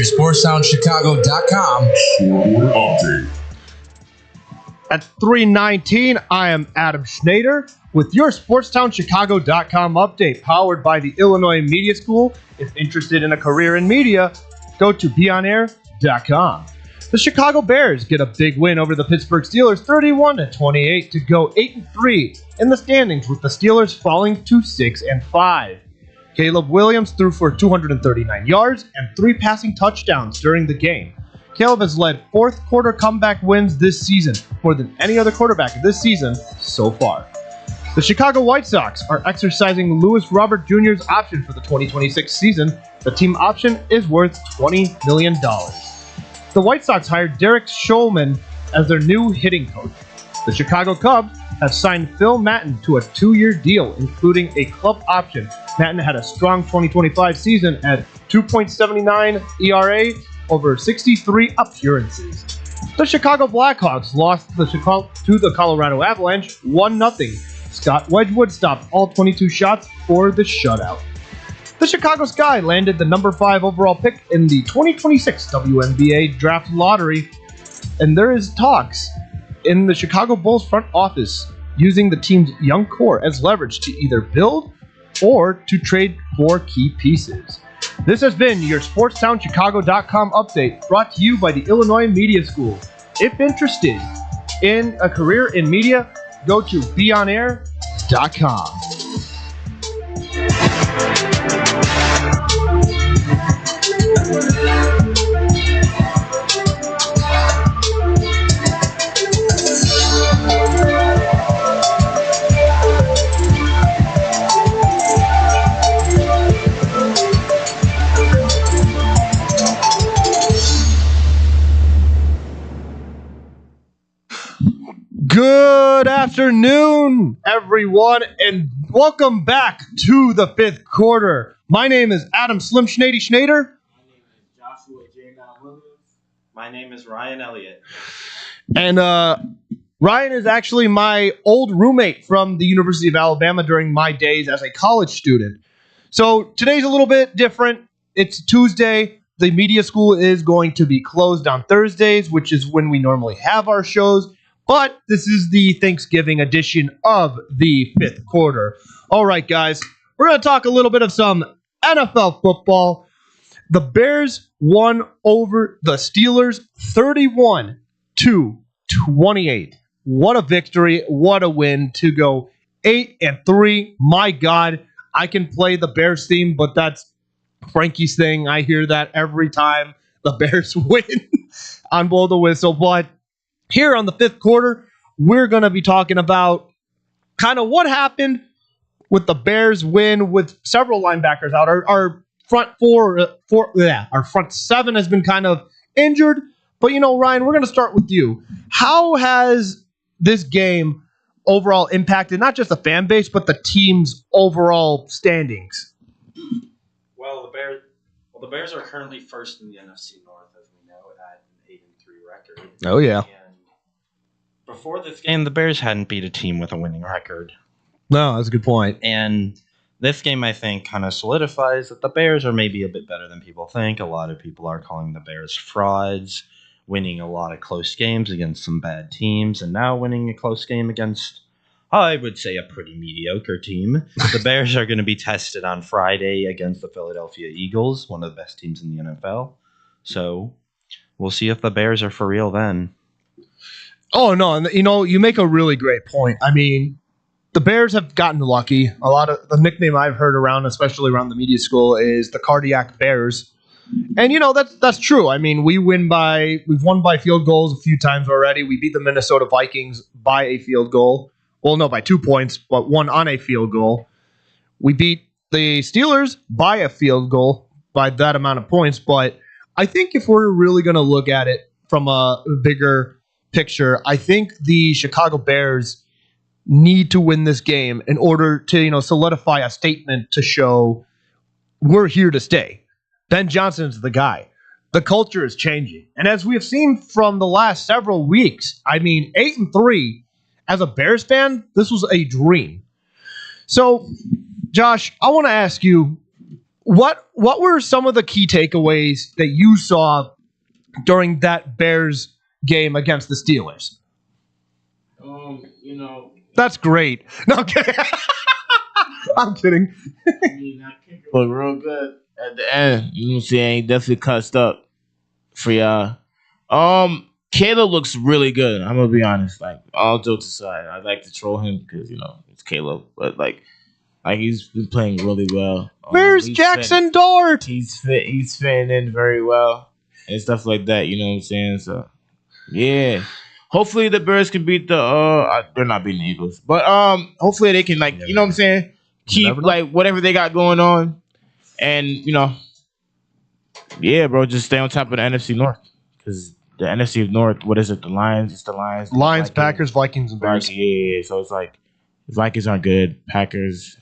your SportsTownChicago.com scoreboard update. At 3:19, I am Adam Schneider with your SportsTownChicago.com update, powered by the Illinois Media School. If interested in a career in media, go to beonair.com. The Chicago Bears get a big win over the Pittsburgh Steelers, 31-28, to go 8-3 in the standings, with the Steelers falling to 6-5. Caleb Williams threw for 239 yards and 3 passing touchdowns during the game. Caleb has led fourth quarter comeback wins this season, more than any other quarterback this season so far. The Chicago White Sox are exercising Luis Robert Jr.'s option for the 2026 season. The team option is worth $20 million. The White Sox hired Derek Schulman as their new hitting coach. The Chicago Cubs have signed Phil Maton to a 2-year deal, including a club option. Maton had a strong 2025 season at 2.79 ERA over 63 appearances. The Chicago Blackhawks lost to the Colorado Avalanche 1-0. Scott Wedgwood stopped all 22 shots for the shutout. The Chicago Sky landed the number 5 overall pick in the 2026 WNBA draft lottery, and there is talks in the Chicago Bulls front office using the team's young core as leverage to either build or to trade for key pieces. This has been your SportsTownChicago.com update, brought to you by the Illinois Media School. If interested in a career in media, go to beonair.com. Good afternoon, everyone, and welcome back to the fifth quarter. My name is Adam Slim Schneider. My name is Joshua J. Williams. My name is Ryan Elliott. And Ryan is actually my old roommate from the University of Alabama during my days as a college student. So today's a little bit different. It's Tuesday. The media school is going to be closed on Thursdays, which is when we normally have our shows. But this is the Thanksgiving edition of the fifth quarter. All right, guys, we're going to talk a little bit of some NFL football. The Bears won over the Steelers 31-28. What a victory. What a win to go 8-3. My God, I can play the Bears theme, but that's Frankie's thing. I hear that every time the Bears win on Blow the Whistle. But here on the fifth quarter, we're going to be talking about kind of what happened with the Bears win with several linebackers out. Our front our front seven has been kind of injured. But, Ryan, we're going to start with you. How has this game overall impacted not just the fan base, but the team's overall standings? Well, the Bears are currently first in the NFC North, as we know, at an 8-3 record. Oh, yeah. And before this game, the Bears hadn't beat a team with a winning record. No, that's a good point. And this game, I think, kind of solidifies that the Bears are maybe a bit better than people think. A lot of people are calling the Bears frauds, winning a lot of close games against some bad teams, and now winning a close game against, I would say, a pretty mediocre team. The Bears are going to be tested on Friday against the Philadelphia Eagles, one of the best teams in the NFL. So we'll see if the Bears are for real then. Oh, no, and you make a really great point. I mean, the Bears have gotten lucky. A lot of the nickname I've heard around, especially around the media school, is the Cardiac Bears. And, that's true. I mean, we've won by field goals a few times already. We beat the Minnesota Vikings by a field goal. Well, no, by 2 points, but one on a field goal. We beat the Steelers by a field goal by that amount of points. But I think if we're really going to look at it from a bigger picture, I think the Chicago Bears need to win this game in order to, solidify a statement to show we're here to stay. Ben Johnson's the guy. The culture is changing. And as we have seen from the last several weeks, 8-3, as a Bears fan, this was a dream. So, Josh, I want to ask you, What were some of the key takeaways that you saw during that Bears game against the Steelers? That's great. No, I'm kidding. I'm kidding. That kicker looked real good at the end. You know what I'm saying? He definitely cussed up for y'all. Caleb looks really good. I'm gonna be honest. Like, all jokes aside, I like to troll him because it's Caleb, but like he's been playing really well. Where's Jackson Dart? He's fitting in very well and stuff like that. You know what I'm saying? So yeah. Hopefully the Bears can beat they're not beating the Eagles. But hopefully they can you know what I'm saying? Keep whatever they got going on. And yeah, bro, just stay on top of the NFC North. Because the NFC North, what is it? The Lions, it's the Lions. Lions, Packers, Vikings, and Bears. Yeah. So it's like the Vikings aren't good. Packers.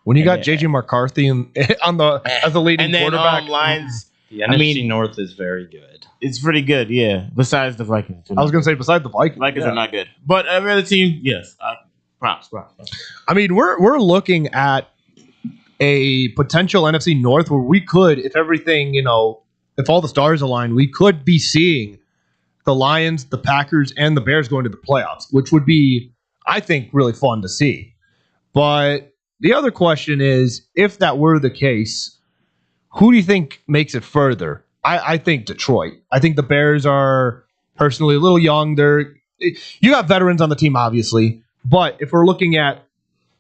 When you got JJ McCarthy as the leading quarterback. Lions. The NFC North is very good. It's pretty good, yeah. Besides the Vikings. I was going to say, besides the Vikings. Vikings are not good. But every other team, yes. Props. I mean, we're looking at a potential NFC North where we could, if everything, if all the stars align, we could be seeing the Lions, the Packers, and the Bears going to the playoffs, which would be, I think, really fun to see. But the other question is, if that were the case, who do you think makes it further? I think Detroit. I think the Bears are personally a little young. You got veterans on the team, obviously, but if we're looking at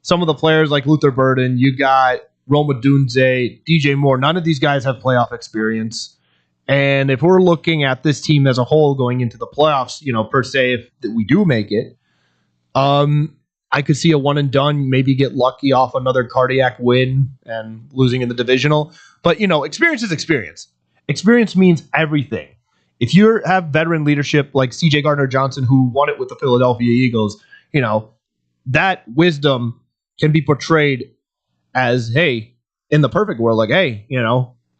some of the players like Luther Burden, you got Rome Odunze, DJ Moore. None of these guys have playoff experience. And if we're looking at this team as a whole going into the playoffs, per se, if we do make it, I could see a one and done, maybe get lucky off another cardiac win and losing in the divisional. But, experience is experience. Experience means everything. If you have veteran leadership like CJ Gardner-Johnson, who won it with the Philadelphia Eagles, that wisdom can be portrayed as, hey, in the perfect world, like, hey,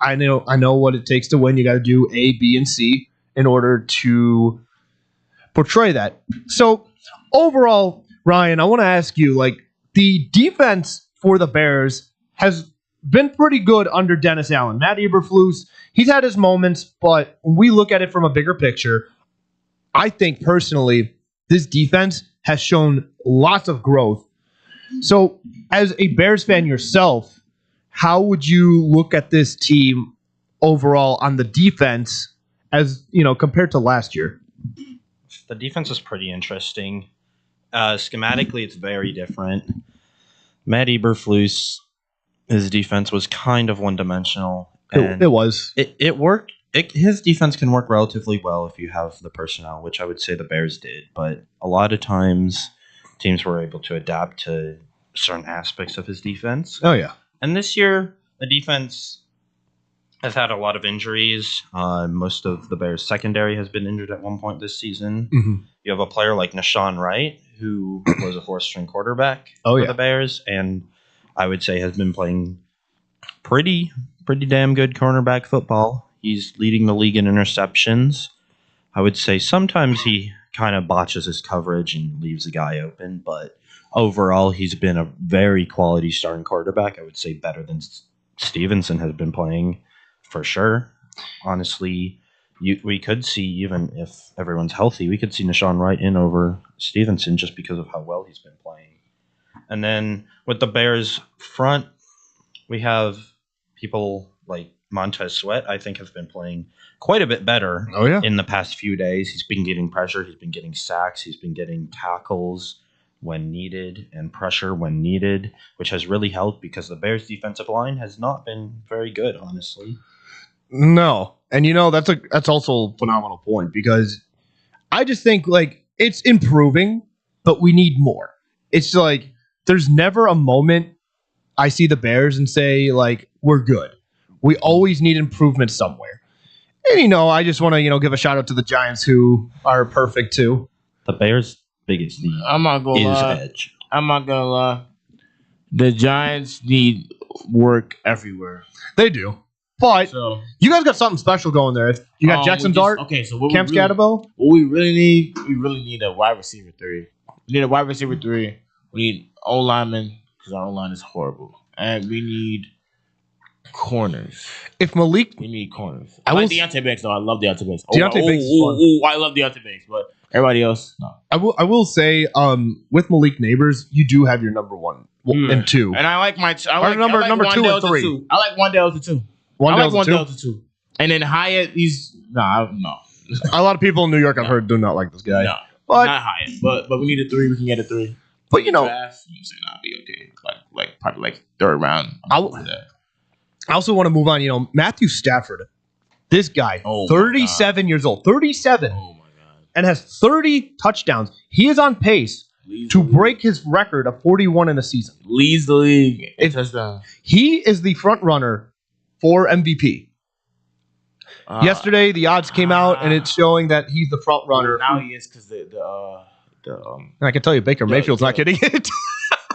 I know what it takes to win. You got to do A, B, and C in order to portray that. So overall, Ryan, I want to ask you, the defense for the Bears has been pretty good under Dennis Allen. Matt Eberflus, he's had his moments, but when we look at it from a bigger picture, I think personally, this defense has shown lots of growth. So as a Bears fan yourself, how would you look at this team overall on the defense as, compared to last year? The defense is pretty interesting. Schematically, it's very different. Matt Eberflus, his defense was kind of one-dimensional. It was. It worked. His defense can work relatively well if you have the personnel, which I would say the Bears did. But a lot of times, teams were able to adapt to certain aspects of his defense. Oh, yeah. And this year, the defense has had a lot of injuries. Most of the Bears' secondary has been injured at one point this season. Mm-hmm. You have a player like Nashawn Wright, who was a fourth-string quarterback for the Bears, and I would say has been playing pretty damn good cornerback football. He's leading the league in interceptions. I would say sometimes he kind of botches his coverage and leaves the guy open, but overall he's been a very quality starting quarterback. I would say better than Stevenson has been playing for sure. Honestly, we could see, even if everyone's healthy, we could see Nashawn Wright in over Stevenson just because of how well he's been playing. And then with the Bears front, we have people like Montez Sweat, I think, have been playing quite a bit better in the past few days. He's been getting pressure. He's been getting sacks. He's been getting tackles when needed and pressure when needed, which has really helped because the Bears' defensive line has not been very good, honestly. No. And, that's also a phenomenal point because I just think, it's improving, but we need more. It's there's never a moment I see the Bears and say, we're good. We always need improvement somewhere. And, I just want to, give a shout out to the Giants who are perfect too. The Bears' biggest need is edge. I'm not going to lie. The Giants need work everywhere. They do. But you guys got something special going there. You got Jackson Dart, so Cam Scatterbo. What we really need a wide receiver 3. We need a wide receiver 3. We need O-lineman because our O-line is horrible. And we need corners. If Malik, We need corners. I I like will- Deontay Banks, though. I love Deontay Banks. Deontay Banks is fun. I love Deontay Banks, but everybody else, no. I will say, with Malik Neighbors, you do have your number 1 and 2. And I like my number 2 and Wandale 3. to 2. I like Wandale to 2. I like Wandale to 2. And then Hyatt, he's no. A lot of people in New York I've heard do not like this guy. No, But not Hyatt. But we need a 3. We can get a 3. But you know, Draft, I'm saying I'll be okay. Like probably like 3rd round. I'll- do that. I also want to move on. You know, Matthew Stafford, this guy, Oh my 37 years old, 37, Oh my god. and has 30 touchdowns. He is on pace to break his record of 41 in a season. Leads the league in If- touchdown. He is the front runner for MVP. Yesterday, the odds came out, and it's showing that he's the front runner. Now he is because the And I can tell you, Baker Mayfield's not getting it.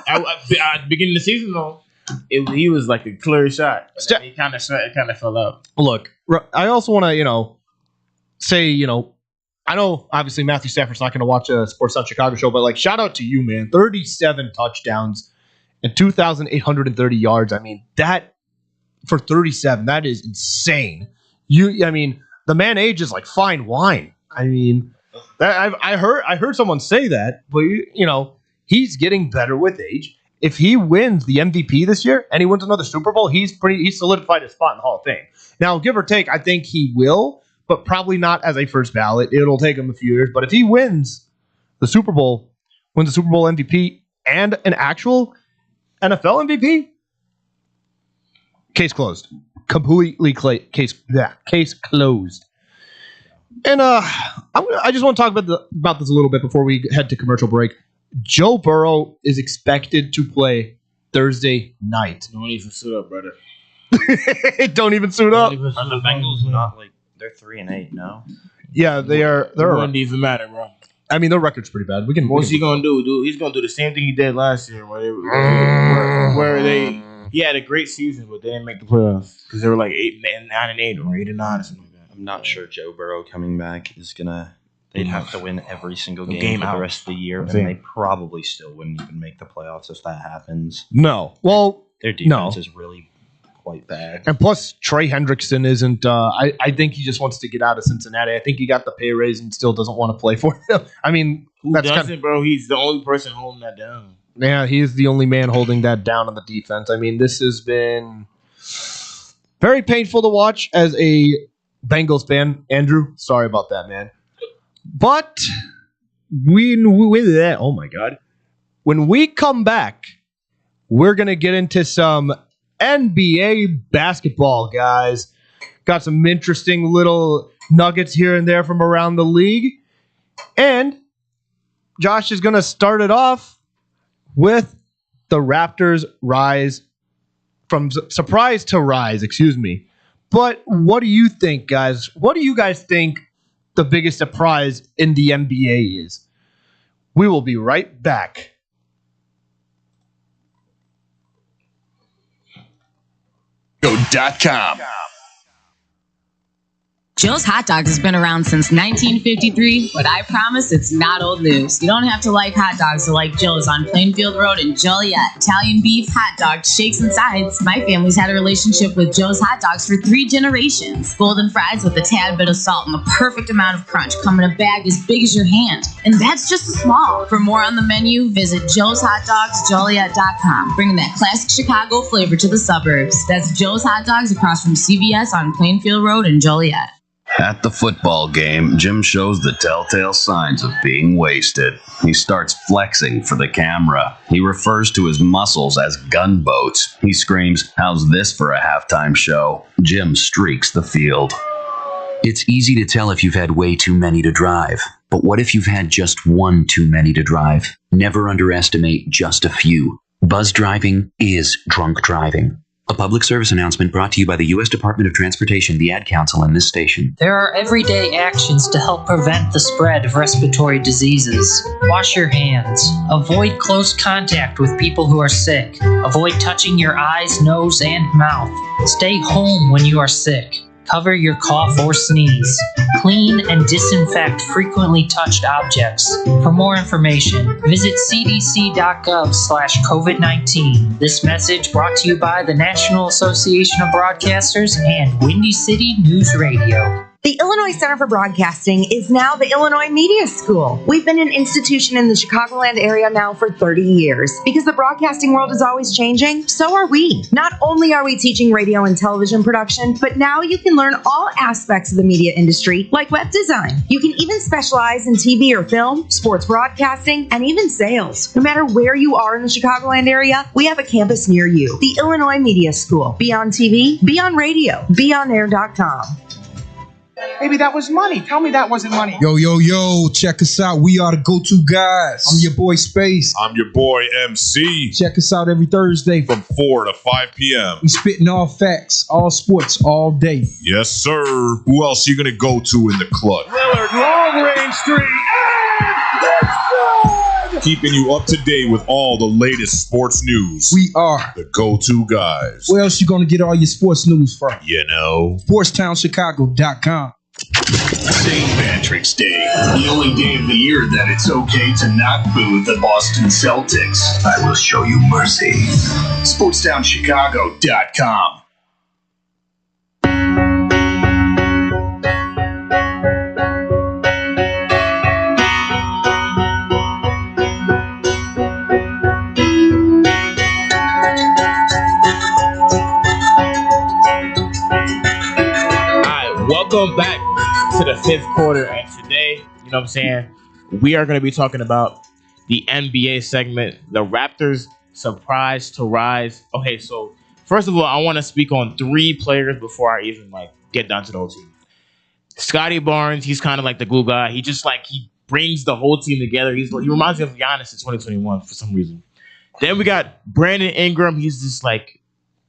at the beginning of the season though, he was like a clear shot. But Sta- then it kind of fell out. Look, I also want to, say, I know obviously Matthew Stafford's not going to watch a Sports Sound Chicago show, but like, shout out to you, man. 37 touchdowns and 2,830 yards. I mean, that for 37, that is insane. The man age is like fine wine. I mean, I heard someone say that, but he's getting better with age. If he wins the MVP this year and he wins another Super Bowl, he's solidified his spot in the Hall of Fame. Now, give or take, I think he will, but probably not as a first ballot. It'll take him a few years. But if he wins the Super Bowl MVP and an actual NFL MVP, case closed. Completely case closed. And I just want to talk about this a little bit before we head to commercial break. Joe Burrow is expected to play Thursday night. Don't even suit up, brother. Don't even suit up. Are the Bengals not like they're 3-8 now? Yeah, they are. It wouldn't even matter, bro. I mean, their record's pretty bad. What's he gonna do? Dude, he's gonna do the same thing he did last year, where he had a great season, but they didn't make the playoffs because they were like 9-8 or 8-9 or something like that. I'm not sure Joe Burrow coming back is gonna. They'd have to win every single game for out. the rest of the year, and Same. they probably still wouldn't even make the playoffs if that happens. No. Well, Their defense is really quite bad. and plus Trey Hendrickson isn't. I think he just wants to get out of Cincinnati. I think he got the pay raise and still doesn't want to play for them. I mean, Who that's doesn't, bro? He's the only person holding that down. Yeah, he's the only man holding that down on the defense. I mean, this has been very painful to watch as a Bengals fan. Andrew, sorry about that, man. But oh my God. When we come back, we're going to get into some NBA basketball, guys. Got some interesting little nuggets here and there from around the league. And Josh is going to start it off with the Raptors rise from surprise to rise, excuse me. But what do you think, guys? What do you guys think the biggest surprise in the NBA is? We will be right back. Go.com. Joe's Hot Dogs has been around since 1953, but I promise it's not old news. You don't have to like hot dogs to like Joe's on Plainfield Road in Joliet. Italian beef, hot dogs, shakes, and sides. My family's had a relationship with Joe's Hot Dogs for 3 generations. Golden fries with a tad bit of salt and the perfect amount of crunch come in a bag as big as your hand. And that's just small. For more on the menu, visit joeshotdogsjoliet.com, bringing that classic Chicago flavor to the suburbs. That's Joe's Hot Dogs across from CVS on Plainfield Road in Joliet. At the football game, Jim shows the telltale signs of being wasted. He starts flexing for the camera. He refers to his muscles as gunboats. He screams, "How's this for a halftime show?" Jim streaks the field. It's easy to tell if you've had way too many to drive. But what if you've had just one too many to drive? Never underestimate just a few. Buzz driving is drunk driving. A public service announcement brought to you by the U.S. Department of Transportation, the Ad Council, and this station. There are everyday actions to help prevent the spread of respiratory diseases. Wash your hands. Avoid close contact with people who are sick. Avoid touching your eyes, nose, and mouth. Stay home when you are sick. Cover your cough or sneeze. Clean and disinfect frequently touched objects. For more information, visit cdc.gov/COVID-19. This message brought to you by the National Association of Broadcasters and Windy City News Radio. The Illinois Center for Broadcasting is now the Illinois Media School. We've been an institution in the Chicagoland area now for 30 years. Because the broadcasting world is always changing, so are we. Not only are we teaching radio and television production, but now you can learn all aspects of the media industry, like web design. You can even specialize in TV or film, sports broadcasting, and even sales. No matter where you are in the Chicagoland area, we have a campus near you. The Illinois Media School. Be on TV, be on radio, beonair.com. Maybe that was money. Tell me that wasn't money. Yo, check us out. We are the go-to guys. I'm your boy Space. I'm your boy MC. Check us out every Thursday from 4 to 5 p.m. We spitting all facts, all sports, all day. Yes, sir. Who else you gonna go to in the clutch? Willard, long range three, and it's good! Keeping you up to date with all the latest sports news. We are the go-to guys. Where else you gonna get all your sports news from? You know, SportsTownChicago.com. St. Patrick's Day, the only day of the year that it's okay to not boo the Boston Celtics. I will show you mercy. SportsTownChicago.com. Welcome back to the fifth quarter, and today, you know what I'm saying, we are going to be talking about the NBA segment, the Raptors' surprise to rise. Okay, so first of all, I want to speak on three players before I even get down to the whole team. Scotty Barnes, he's kind of like the glue guy. He just he brings the whole team together. He reminds me of Giannis in 2021 for some reason. Then we got Brandon Ingram. He's this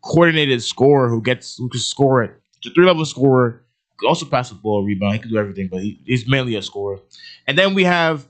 coordinated scorer who can score it. He's a 3-level scorer. Also pass the ball, rebound. He can do everything, but he's mainly a scorer. And then we have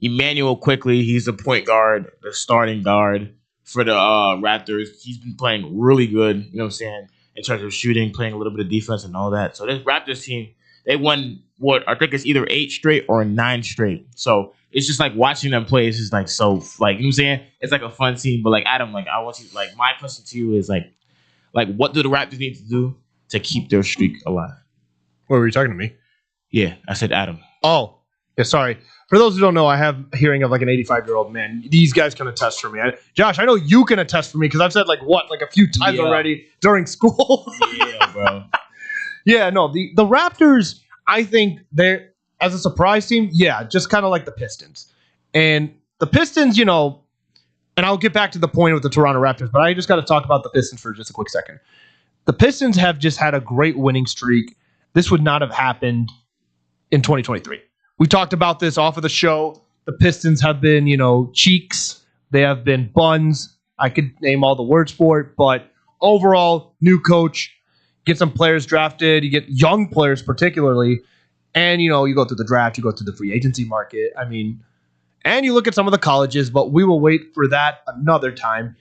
Emmanuel Quickly. He's the point guard, the starting guard for the Raptors. He's been playing really good, you know what I'm saying, in terms of shooting, playing a little bit of defense and all that. So this Raptors team, they won I think it's either 8 straight or 9 straight. So it's just watching them play. It's just so you know what I'm saying? It's a fun team. But Adam, I want you my question to you is what do the Raptors need to do to keep their streak alive? Were you talking to me? Yeah, I said Adam. Oh, yeah, sorry. For those who don't know, I have a hearing of an 85-year-old man. These guys can attest for me. Josh, I know you can attest for me because I've said a few times already during school. Yeah, bro. Yeah, no, the Raptors, I think they're, as a surprise team, just kind of like the Pistons. And the Pistons, and I'll get back to the point with the Toronto Raptors, but I just got to talk about the Pistons for just a quick second. The Pistons have just had a great winning streak. This would not have happened in 2023. We talked about this off of the show. The Pistons have been, cheeks. They have been buns. I could name all the words for it, but overall, new coach, get some players drafted. You get young players particularly, and, you go through the draft. You go through the free agency market. And you look at some of the colleges, but we will wait for that another time.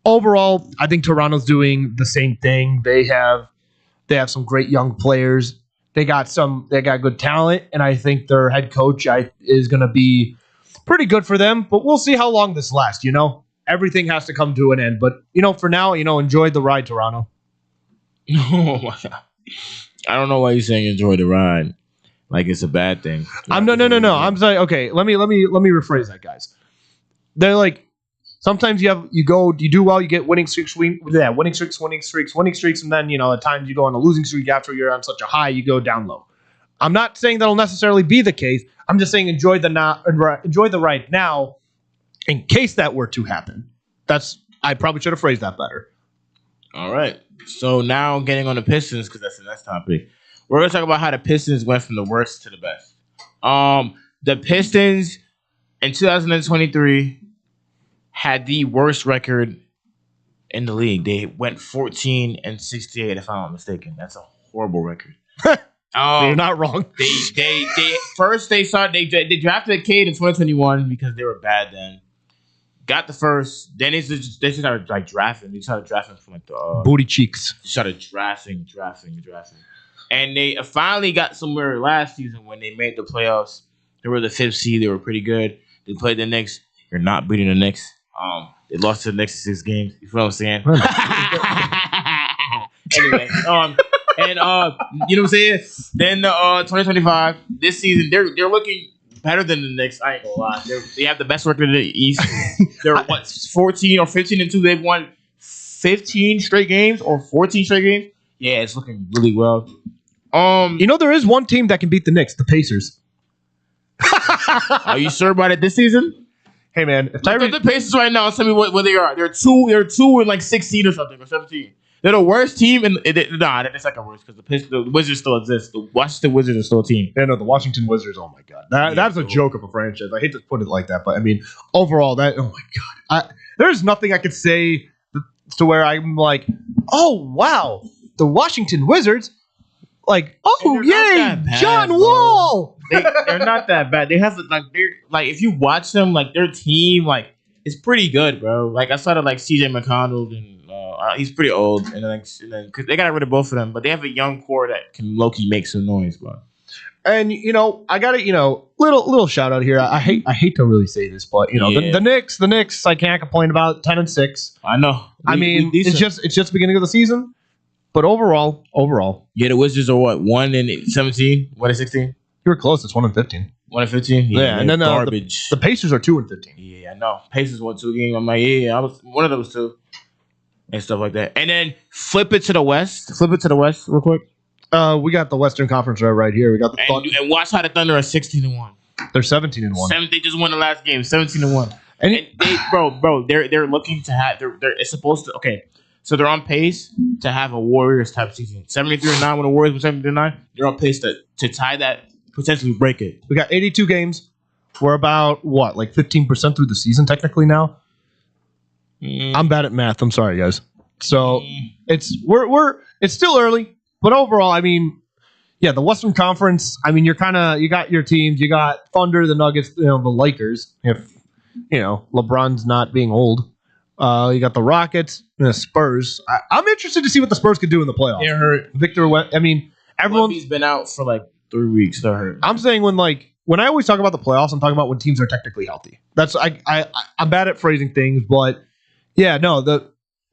Overall, I think Toronto's doing the same thing. They have some great young players. They got good talent, and I think their head coach is going to be pretty good for them. But we'll see how long this lasts. Everything has to come to an end. But for now, enjoy the ride, Toronto. Oh my God. I don't know why you're saying enjoy the ride. It's a bad thing. No. I'm saying, okay, let me rephrase that, guys. They're sometimes you do well, you get winning streaks, and then, at times you go on a losing streak after you're on such a high, you go down low. I'm not saying that'll necessarily be the case. I'm just saying enjoy the ride now in case that were to happen. I probably should have phrased that better. All right. So now getting on the Pistons, because that's the next topic. We're going to talk about how the Pistons went from the worst to the best. The Pistons in 2023 had the worst record in the league. They went 14-68, if I'm not mistaken. That's a horrible record. You're not wrong. They drafted a kid in 2021 because they were bad then. got the first. Then they just started like drafting. They started drafting from like the Booty cheeks. They started drafting, and they finally got somewhere last season when they made the playoffs. They were the 5th seed. They were pretty good. They played the Knicks. You're not beating the Knicks. They lost to the Knicks in 6 games. You feel what I'm saying? Anyway, and you know what I'm saying? Then 2025, this season, they're looking better than the Knicks. I ain't gonna lie. They have the best record in the East. They're 14 or 15-2. They've won 15 straight games or 14 straight games. Yeah, it's looking really well. You know, there is one team that can beat the Knicks, the Pacers. Are you sure about it this season? Hey man, if Look at the Pacers right now. Tell me what they are. They're 2 and like 16 or something or 17. They're the worst team they're the second worst because the Wizards still exist. The Washington Wizards are still a team. Yeah, no, the Washington Wizards. Oh my god, that's a joke of a franchise. I hate to put it like that, but I mean, overall, oh my god, there's nothing I could say to where I'm like, oh wow, the Washington Wizards. Like, oh yay, John Wall. They're not that bad. They have like if you watch them, like their team, like it's pretty good, bro. Like I saw like CJ McConnell and he's pretty old, and then because they got rid of both of them, but they have a young core that can low-key make some noise, bro. And you know, I got to little shout out here. I hate to really say this, but the Knicks, I can't complain about 10-6. I know. I mean, it's just beginning of the season. But overall, yeah, the Wizards are what 1-17, 1-16. You were close. It's 1-15. 1-15. Yeah, and then garbage. The Pacers are 2-15. Yeah, I know. Pacers won 2 games. I'm like, yeah, I was one of those 2, and stuff like that. And then flip it to the West real quick. We got the Western Conference right here. We got the and watch how the Thunder are 16-1. They're 17-1. They just won the last game, 17-1. And they, bro, they're looking to have. It's supposed to. Okay. So they're on pace to have a Warriors type season. 73-9 when the Warriors were 73-9. They're on pace to tie that, potentially break it. We got 82 games. We're about like 15% through the season technically now. I'm bad at math. I'm sorry, guys. So it's still early, but overall, I mean, yeah, the Western Conference. I mean, you got your teams. You got Thunder, the Nuggets, the Lakers. If LeBron's not being old. You got the Rockets and the Spurs. I'm interested to see what the Spurs could do in the playoffs. They're hurt. Victor, I mean, everyone's been out for like 3 weeks. They're hurt. I'm saying when I always talk about the playoffs, I'm talking about when teams are technically healthy. That's I'm bad at phrasing things, but yeah, no.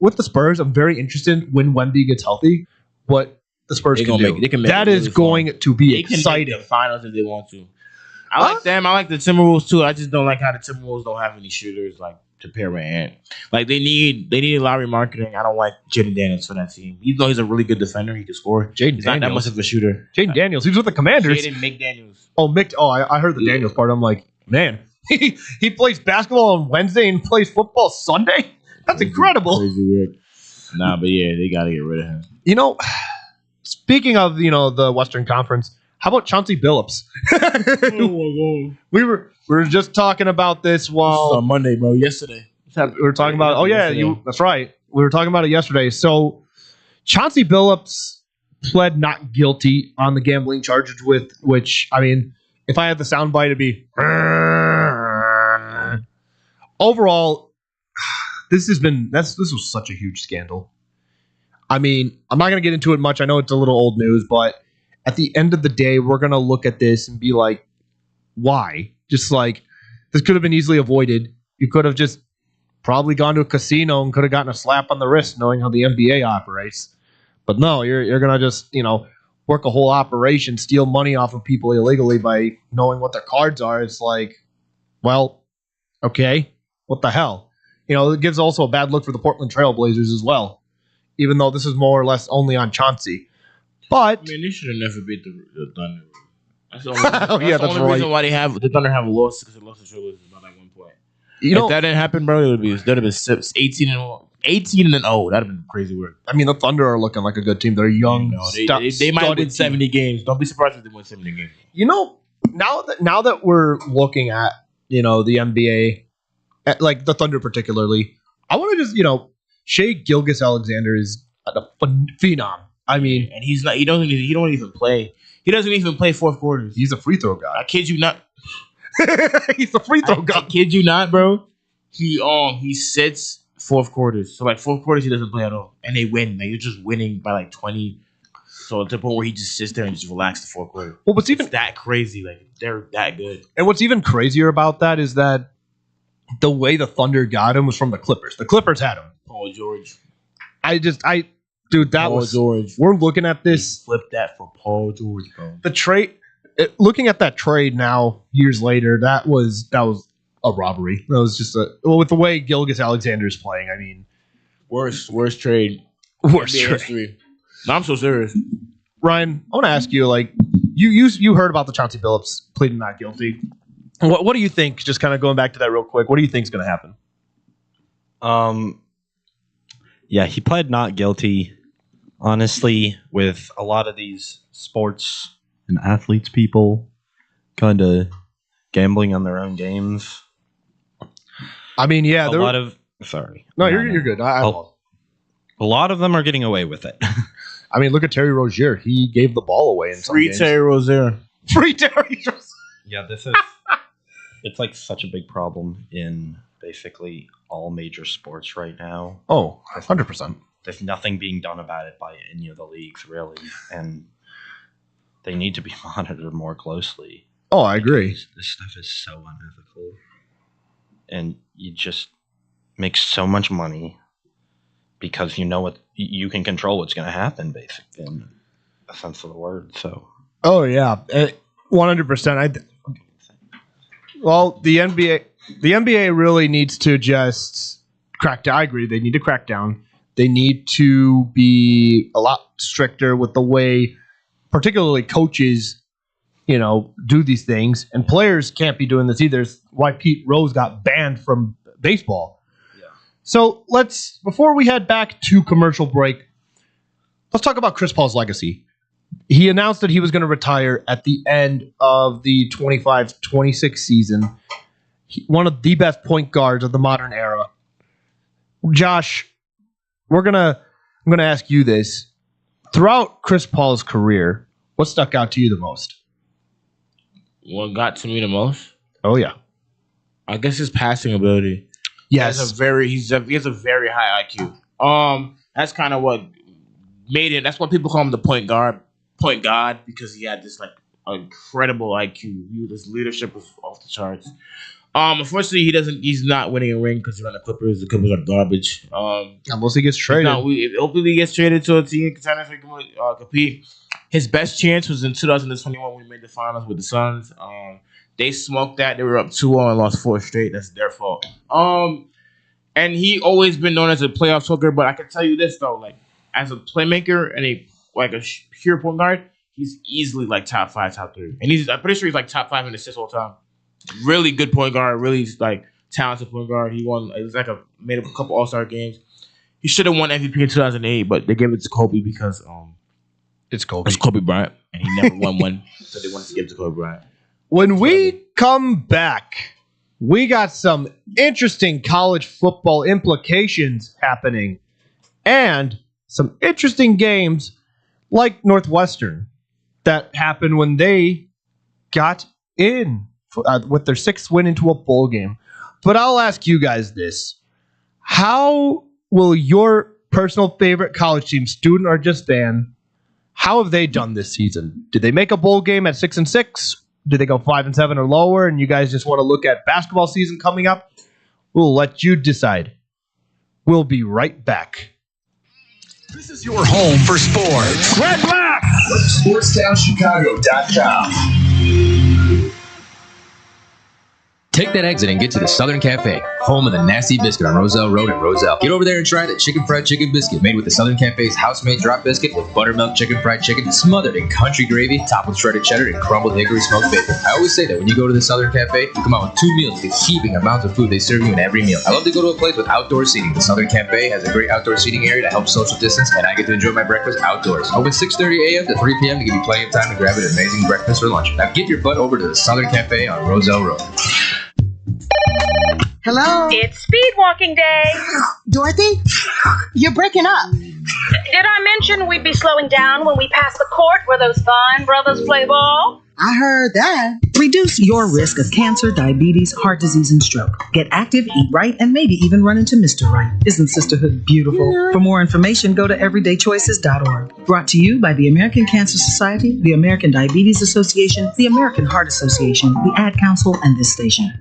With the Spurs, I'm very interested when Wemby gets healthy. What the Spurs can do. That is going to be exciting. They can make the finals if they want to. I like them. I like the Timberwolves too. I just don't like how the Timberwolves don't have any shooters like to pair with Ant. Like they need Lowry marketing. I don't like Jaden Daniels for that team. Even though he's a really good defender, he can score. He's not that much of a shooter. Jaden Daniels, he's with the Commanders. Jaden McDaniels. I heard the Daniels part. I'm like, man, he plays basketball on Wednesday and plays football Sunday. That's incredible. Crazy weird. Nah, but yeah, they got to get rid of him. Speaking of the Western Conference, how about Chauncey Billups? We were just talking about this on Monday, bro. Yesterday. We were talking about. Oh yeah, that's right. We were talking about it yesterday. So Chauncey Billups pled not guilty on the gambling charges, which I mean, if I had the soundbite, it'd be overall. This was such a huge scandal. I mean, I'm not going to get into it much. I know it's a little old news, but at the end of the day, we're going to look at this and be like, why? Just like, this could have been easily avoided. You could have just probably gone to a casino and could have gotten a slap on the wrist knowing how the NBA operates. But no, you're going to just, work a whole operation, steal money off of people illegally by knowing what their cards are. It's like, well, okay, what the hell? It gives also a bad look for the Portland Trail Blazers as well, even though this is more or less only on Chauncey. But I mean, they should have never beat the Thunder. That's the only, reason why the Thunder have a loss because they lost the Trailblazers by like 1 point. If that didn't happen, bro, that'd have been 18-0. That'd have been crazy work. I mean, the Thunder are looking like a good team. They're young. They might win 70 games. Don't be surprised if they win 70 games. Now that we're looking at the NBA, at, like the Thunder particularly, I want to just Shai Gilgeous-Alexander is a phenom. I mean, and he's not. He don't even play. He doesn't even play fourth quarters. He's a free throw guy. I kid you not. He's a free throw guy. I kid you not, bro. he sits fourth quarters. So like fourth quarters he doesn't play at all, and they win. Like you're just winning by like 20. So to the point where he just sits there and just relax the fourth quarter. Well, what's even that crazy? Like they're that good. And what's even crazier about that is that the way the Thunder got him was from the Clippers. The Clippers had him. Paul George. Dude, that Paul was George. We're looking at this. Flip that for Paul George, bro. The trade. Looking at that trade now, years later, that was a robbery. That was just with the way Gilgeous-Alexander is playing. I mean, worst trade. Worst NBA trade. history. No, I'm so serious. Ryan, I want to ask you, like, you heard about the Chauncey Billups pleading not guilty. What do you think? Just kind of going back to that real quick. What do you think is going to happen? Yeah, he pled not guilty. Honestly, with a lot of these sports and athletes, people kind of gambling on their own games. I mean, yeah, sorry. No, you're good. A lot of them are getting away with it. I mean, look at Terry Rozier. He gave the ball away in some games. Terry Rozier. Free Terry Rozier. Yeah, it's like such a big problem in basically all major sports right now. Oh, 100%. There's nothing being done about it by any of the leagues, really, and they need to be monitored more closely. Oh, I agree. This stuff is so unethical, and you just make so much money because you know what you can control what's going to happen, basically, in a sense of the word. So, oh yeah, 100%. Well, the NBA really needs to just crack down. I agree. They need to crack down. They need to be a lot stricter with the way, particularly coaches, do these things. And players can't be doing this either. It's why Pete Rose got banned from baseball. Yeah. So before we head back to commercial break, let's talk about Chris Paul's legacy. He announced that he was going to retire at the end of the 25-26 season. One of the best point guards of the modern era. Josh, I'm gonna ask you this. Throughout Chris Paul's career, what stuck out to you the most? What got to me the most? Oh yeah, I guess his passing ability. Yes, he has a very high IQ. That's kind of what made it. That's why people call him the point guard, because he had this like incredible IQ. His leadership was off the charts. Unfortunately, he's not winning a ring because he's on the Clippers. The Clippers are garbage. Unless he gets traded. Hopefully he gets traded to a team contender so he can compete. His best chance was in 2021 when we made the finals with the Suns. They smoked that. They were up 2-0 and lost 4 straight. That's their fault. And he always been known as a playoff hooker, but I can tell you this though, like as a playmaker and a pure point guard, he's easily like top 5, top 3. And I'm pretty sure he's like top 5 in assists all time. Really good point guard, really like talented point guard. He won. It was made up a couple All-Star games. He should have won MVP in 2008, but they gave it to Kobe because it's Kobe. It's Kobe Bryant, and he never won one, so they wanted to give it to Kobe Bryant. When we come back, we got some interesting college football implications happening, and some interesting games like Northwestern that happened when they got in with their 6th win into a bowl game. But I'll ask you guys this. How will your personal favorite college team, student or just fan, how have they done this season? Did they make a bowl game at 6-6? Did they go 5-7 or lower? And you guys just want to look at basketball season coming up? We'll let you decide. We'll be right back. This is your home for sports. Red Black! SportsTownChicago.com. Take that exit and get to the Southern Cafe, home of the Nasty Biscuit on Roselle Road in Roselle. Get over there and try the chicken fried chicken biscuit made with the Southern Cafe's house-made drop biscuit with buttermilk chicken fried chicken smothered in country gravy, topped with shredded cheddar and crumbled hickory smoked bacon. I always say that when you go to the Southern Cafe, you come out with 2 meals with the heaping amounts of food they serve you in every meal. I love to go to a place with outdoor seating. The Southern Cafe has a great outdoor seating area to help social distance, and I get to enjoy my breakfast outdoors. Open 6:30 a.m. to 3 p.m. to give you plenty of time to grab an amazing breakfast or lunch. Now get your butt over to the Southern Cafe on Roselle Road. Hello? It's speed walking day. Dorothy? You're breaking up. Did I mention we'd be slowing down when we pass the court where those fine brothers play ball? I heard that. Reduce your risk of cancer, diabetes, heart disease, and stroke. Get active, eat right, and maybe even run into Mr. Right. Isn't sisterhood beautiful? For more information, go to everydaychoices.org. Brought to you by the American Cancer Society, the American Diabetes Association, the American Heart Association, the Ad Council, and this station.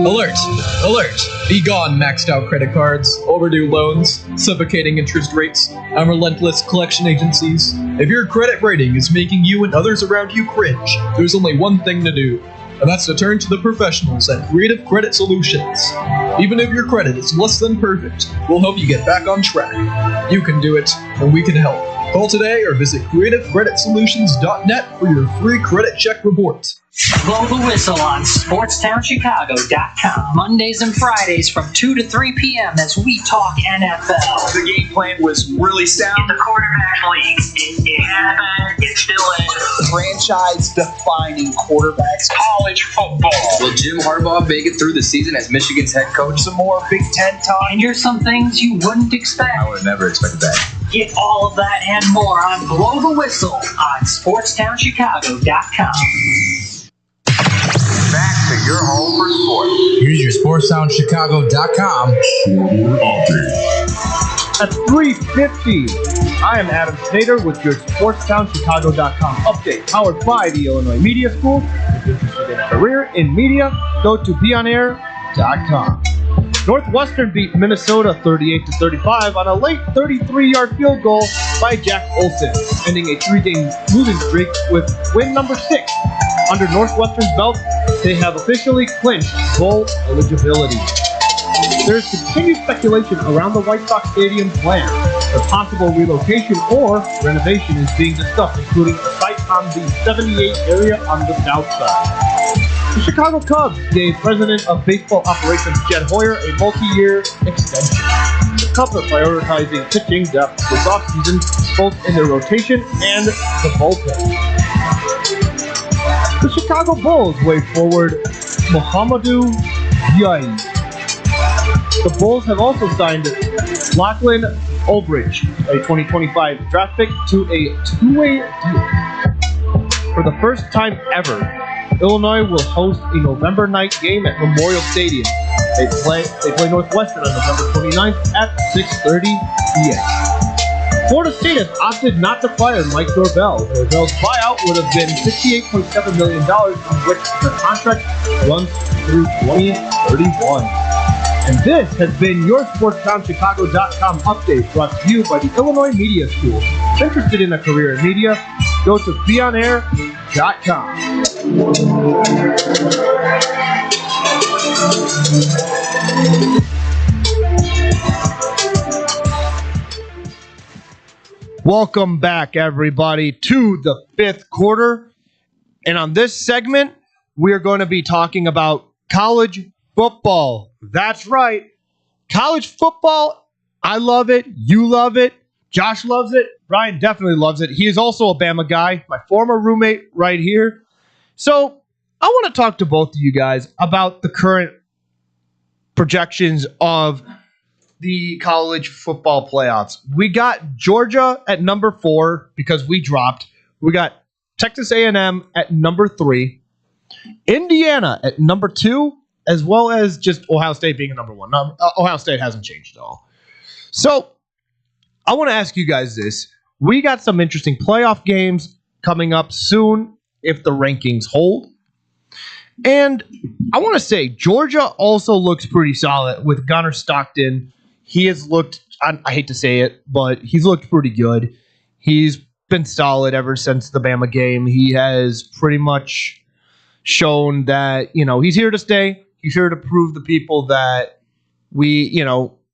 Alert! Alert! Be gone, maxed out credit cards, overdue loans, suffocating interest rates, and relentless collection agencies. If your credit rating is making you and others around you cringe, there's only one thing to do, and that's to turn to the professionals at Creative Credit Solutions. Even if your credit is less than perfect, we'll help you get back on track. You can do it, and we can help. Call today or visit creativecreditsolutions.net for your free credit check report. Blow the whistle on SportsTownChicago.com. Mondays and Fridays from 2 to 3 p.m. as we talk NFL. The game plan was really sound. In the quarterback league, it happened, it still is. Franchise-defining quarterbacks. College football. Will Jim Harbaugh make it through the season as Michigan's head coach? Some more Big Ten talk. And here's some things you wouldn't expect. I would have never expected that. Get all of that and more on Blow the Whistle on SportsTownChicago.com. Back to your home for sports. Here's your SportsTownChicago.com update. At 3:50, I am Adam Snyder with your SportsTownChicago.com update, powered by the Illinois Media School. If you're interested in a career in media, go to beonair.com. Northwestern beat Minnesota 38-35 on a late 33-yard field goal by Jack Olson, ending a 3-game losing streak with win number 6. Under Northwestern's belt, they have officially clinched bowl eligibility. There is continued speculation around the White Sox Stadium plan. A possible relocation or renovation is being discussed, including a site on the 78 area on the south side. The Chicago Cubs gave President of Baseball Operations Jed Hoyer a multi-year extension. The Cubs are prioritizing pitching depth this offseason, both in their rotation and the bullpen. The Chicago Bulls wave forward Mohamedou Diaye. The Bulls have also signed Lachlan Ulbrich, a 2025 draft pick, to a two-way deal. For the first time ever, Illinois will host a November night game at Memorial Stadium. They play Northwestern on November 29th at 6:30 p.m. Florida State has opted not to fire Mike Norvell. Norvell's buyout would have been $68.7 million, from which the contract runs through 2031. And this has been your SportsTownChicago.com update, brought to you by the Illinois Media School. If interested in a career in media, go to beonair.com. Welcome back, everybody, to the fifth quarter. And on this segment, we're going to be talking about college football. That's right. College football, I love it. You love it. Josh loves it. Brian definitely loves it. He is also a Bama guy, my former roommate right here. So I want to talk to both of you guys about the current projections of the college football playoffs. We got Georgia at number 4 because we dropped. We got Texas A&M at number 3. Indiana at number 2. As well as just Ohio State being a number 1. Ohio State hasn't changed at all. So, I want to ask you guys this. We got some interesting playoff games coming up soon if the rankings hold. And I want to say Georgia also looks pretty solid with Gunnar Stockton. He has looked, I hate to say it, but he's looked pretty good. He's been solid ever since the Bama game. He has pretty much shown that, he's here to stay. He's here to prove the people that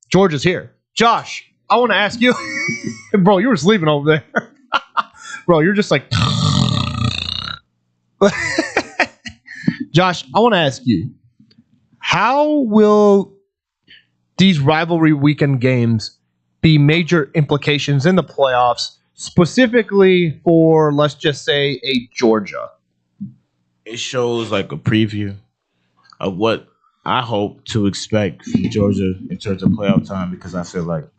Georgia's here. Josh, I want to ask you, bro, you were sleeping over there. Bro, you're just like, Josh, I want to ask you, how will these rivalry weekend games be major implications in the playoffs, specifically for, let's just say, a Georgia? It shows like a preview of what I hope to expect from Georgia in terms of playoff time, because I feel like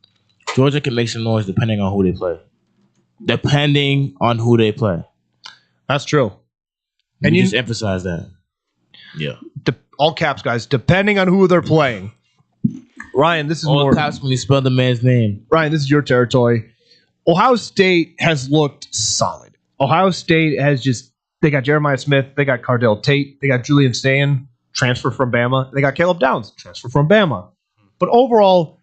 Georgia can make some noise depending on who they play. depending on who they play. That's true. And you just emphasize that. Yeah. All caps, guys. Depending on who they're playing. Ryan, this is all more caps when you spell the man's name. Ryan, this is your territory. Ohio State has looked solid. Ohio State has they got Jeremiah Smith, they got Cardell Tate, they got Julian Stan, transfer from Bama, they got Caleb Downs, transfer from Bama. But overall,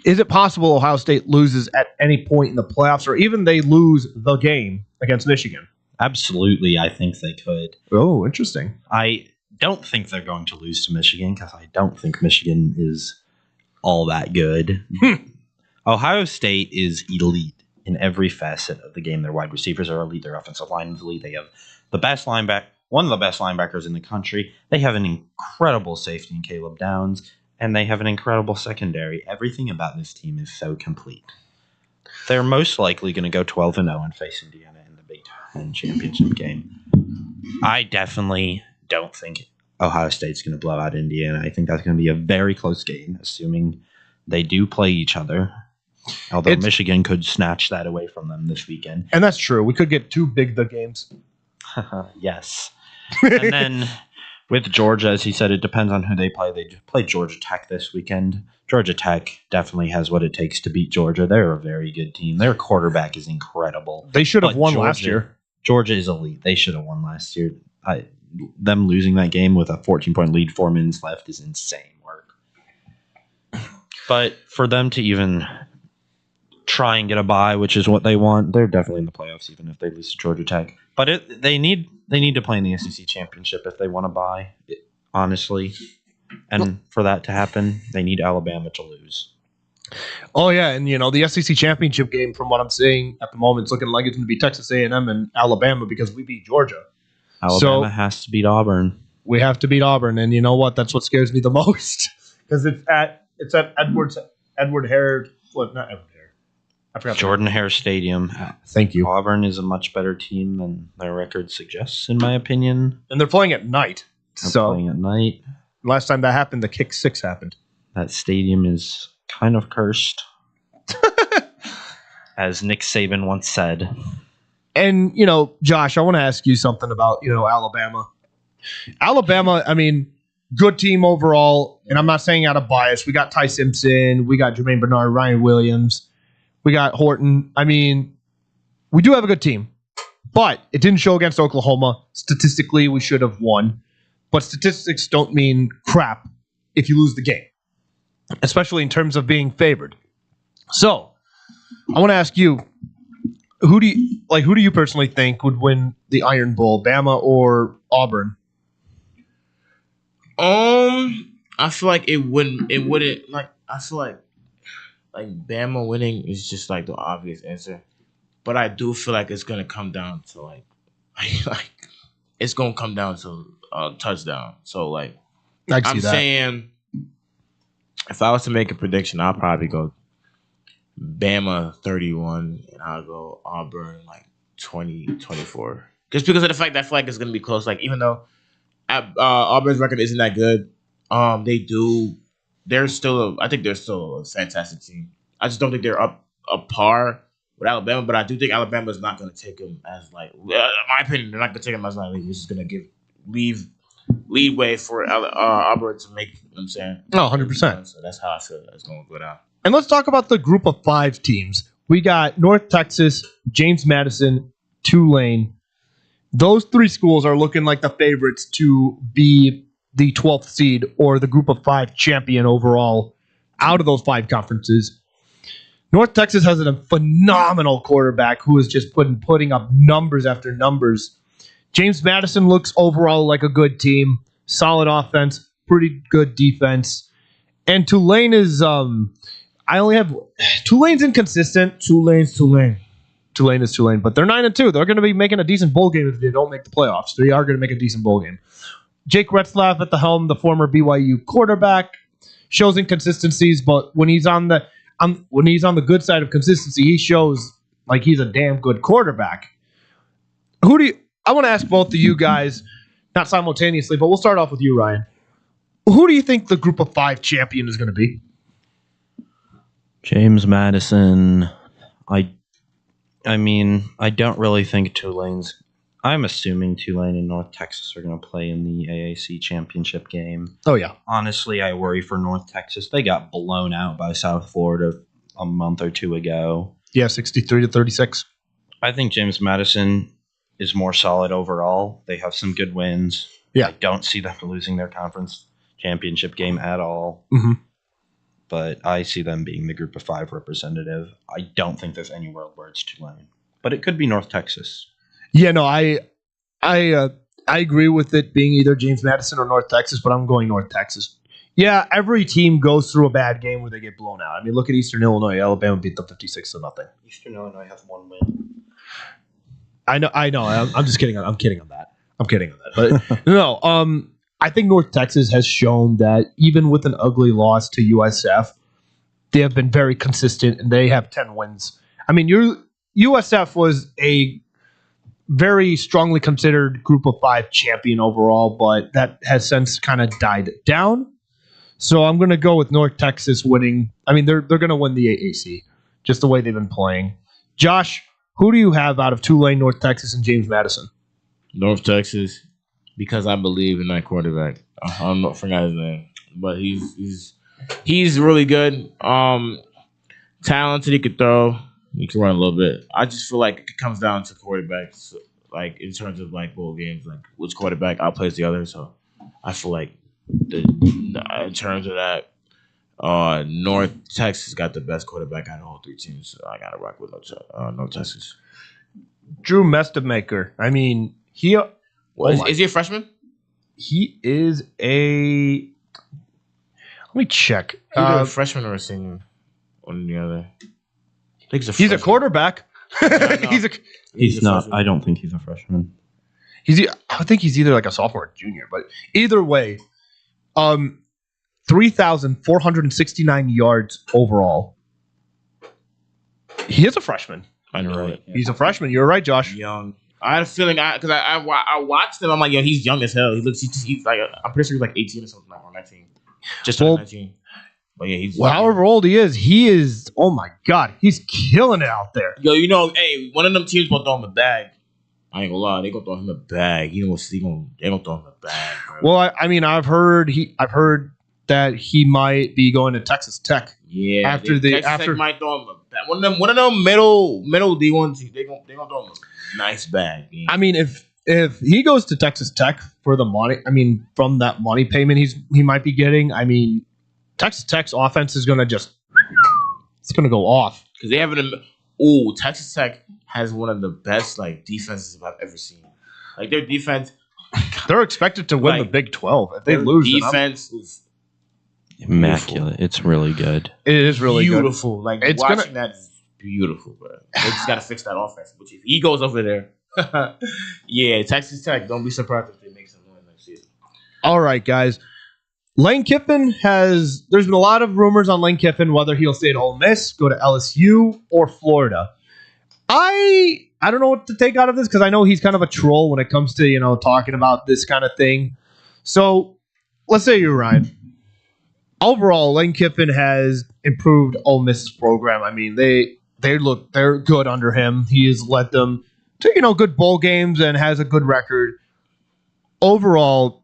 is it possible Ohio State loses at any point in the playoffs, or even they lose the game against Michigan? Absolutely, I think they could. Oh, interesting. I don't think they're going to lose to Michigan because I don't think Michigan is all that good. Ohio State is elite in every facet of the game. Their wide receivers are elite. Their offensive line is elite. They have the best one of the best linebackers in the country. They have an incredible safety in Caleb Downs, and they have an incredible secondary. Everything about this team is so complete. They're most likely going to go 12-0 and face Indiana in the Big Ten championship game. I definitely don't think Ohio State's going to blow out Indiana. I think that's going to be a very close game, assuming they do play each other. Although Michigan could snatch that away from them this weekend. And that's true. We could get 2 big the games. Yes. And then with Georgia, as he said, it depends on who they play. They play Georgia Tech this weekend. Georgia Tech definitely has what it takes to beat Georgia. They're a very good team. Their quarterback is incredible. They should have won last year. Georgia is elite. They should have won last year. Them losing that game with a 14-point lead, 4 minutes left, is insane work. But for them to even try and get a bye, which is what they want, they're definitely in the playoffs, even if they lose to Georgia Tech. But they need to play in the SEC championship if they want to bye, honestly. And for that to happen, they need Alabama to lose. Oh yeah, and the SEC championship game, from what I'm seeing at the moment, it's looking like it's going to be Texas A&M and Alabama because we beat Georgia. Alabama has to beat Auburn. We have to beat Auburn, and you know what? That's what scares me the most because it's at Edward Hare. What? Not Edward Hare. I forgot. Jordan Hare Stadium. Thank you. Auburn is a much better team than their record suggests, in my opinion. And they're playing at night. They're playing at night. Last time that happened, the kick 6 happened. That stadium is kind of cursed, as Nick Saban once said. And, Josh, I want to ask you something about, Alabama. Alabama, I mean, good team overall, and I'm not saying out of bias. We got Ty Simpson, we got Jermaine Bernard, Ryan Williams, we got Horton. I mean, we do have a good team, but it didn't show against Oklahoma. Statistically, we should have won, but statistics don't mean crap if you lose the game, especially in terms of being favored. So, I want to ask you, who do you personally think would win the Iron Bowl, Bama or Auburn? I feel like it wouldn't I feel like Bama winning is just like the obvious answer. But I do feel like it's gonna come down to like it's gonna come down to a touchdown. So I'm saying if I was to make a prediction, I'll probably go Bama 31 and I'll go Auburn 20-24. Just because of the fact that I feel like it's gonna be close. Even though Auburn's record isn't that good, I think they're still a fantastic team. I just don't think they're up a par with Alabama, but I do think Alabama's not gonna take them as in my opinion, they're not gonna take them as which is gonna lead way for Auburn to make, you know what I'm saying? Oh, 100%. So that's how I feel it's gonna go down. And let's talk about the group of 5 teams. We got North Texas, James Madison, Tulane. Those 3 schools are looking like the favorites to be the 12th seed or the group of 5 champion overall out of those 5 conferences. North Texas has a phenomenal quarterback who is just putting up numbers after numbers. James Madison looks overall like a good team, solid offense, pretty good defense. And Tulane is Tulane's inconsistent. Tulane is Tulane, but they're 9-2. They're going to be making a decent bowl game if they don't make the playoffs. They are going to make a decent bowl game. Jake Retzlaff at the helm, the former BYU quarterback, shows inconsistencies, but when he's on the good side of consistency, he shows like he's a damn good quarterback. I want to ask both of you guys, not simultaneously, but we'll start off with you, Ryan. Who do you think the group of 5 champion is going to be? James Madison. I mean, I don't really think Tulane's. I'm assuming Tulane and North Texas are going to play in the AAC championship game. Oh, yeah. Honestly, I worry for North Texas. They got blown out by South Florida a month or two ago. Yeah, 63-36. I think James Madison is more solid overall. They have some good wins. Yeah. I don't see them losing their conference championship game at all. Mm-hmm. But I see them being the group of 5 representative. I don't think there's anywhere where it's Tulane. But it could be North Texas. Yeah, no, I agree with it being either James Madison or North Texas, but I'm going North Texas. Yeah, every team goes through a bad game where they get blown out. I mean, look at Eastern Illinois. Alabama beat them 56-0. Eastern Illinois has 1 win. I know. I'm just kidding. I'm kidding on that. But no, I think North Texas has shown that even with an ugly loss to USF, they have been very consistent and they have 10 wins. I mean, USF was a very strongly considered group of 5 champion overall, but that has since kind of died down. So I'm going to go with North Texas winning. I mean, they're going to win the AAC, just the way they've been playing. Josh, who do you have out of Tulane, North Texas, and James Madison? North Texas, because I believe in that quarterback. I'm not forgot his name, but he's really good. Talented, he could throw. He can run a little bit. I just feel like it comes down to quarterbacks, like in terms of like bowl games, like which quarterback outplays the other. So I feel like in terms of that, North Texas got the best quarterback out of all 3 teams. So I gotta rock with North Texas. Drew Mestemaker. I mean, is he a freshman? He is a. Let me check. Either a freshman or a senior, one or the other. I think he's a quarterback. He's not. I don't think he's a freshman. I think he's either like a sophomore or junior. But either way, 3,469 yards overall. He is a freshman. I know it. He's a freshman. You're right, Josh. Young. I had a feeling because I watched him. I'm like, yo, he's young as hell. He's like I'm pretty sure he's like 18 or something, or 19. Just 19. But yeah, he's however old he is. Oh my god, he's killing it out there. Yo, hey, one of them teams gonna throw him a bag. I ain't gonna lie, they gonna throw him a bag. They gonna throw him a bag. Bro. Well, I mean, I've heard that he might be going to Texas Tech. Yeah, Texas Tech might throw him a bag. One of them middle D1 they gonna throw him a nice bag. Yeah. I mean, if he goes to Texas Tech for the money, I mean, from that money payment he might be getting, I mean, Texas Tech's offense is gonna it's gonna go off because they have Texas Tech has one of the best like defenses I've ever seen. Like their defense, they're expected to win the Big 12. If they lose, defense is immaculate. It's really good. It is really beautiful. Good. Like watching that is beautiful, bro. They just gotta fix that offense. Which if he goes over there, yeah, Texas Tech. Don't be surprised if they make some noise next season. All right, guys. Lane Kiffin there's been a lot of rumors on Lane Kiffin, whether he'll stay at Ole Miss, go to LSU, or Florida. I don't know what to take out of this because I know he's kind of a troll when it comes to, talking about this kind of thing. So let's say you're Ryan. Overall, Lane Kiffin has improved Ole Miss's program. I mean, they're good under him. He has led them to, good bowl games and has a good record. Overall,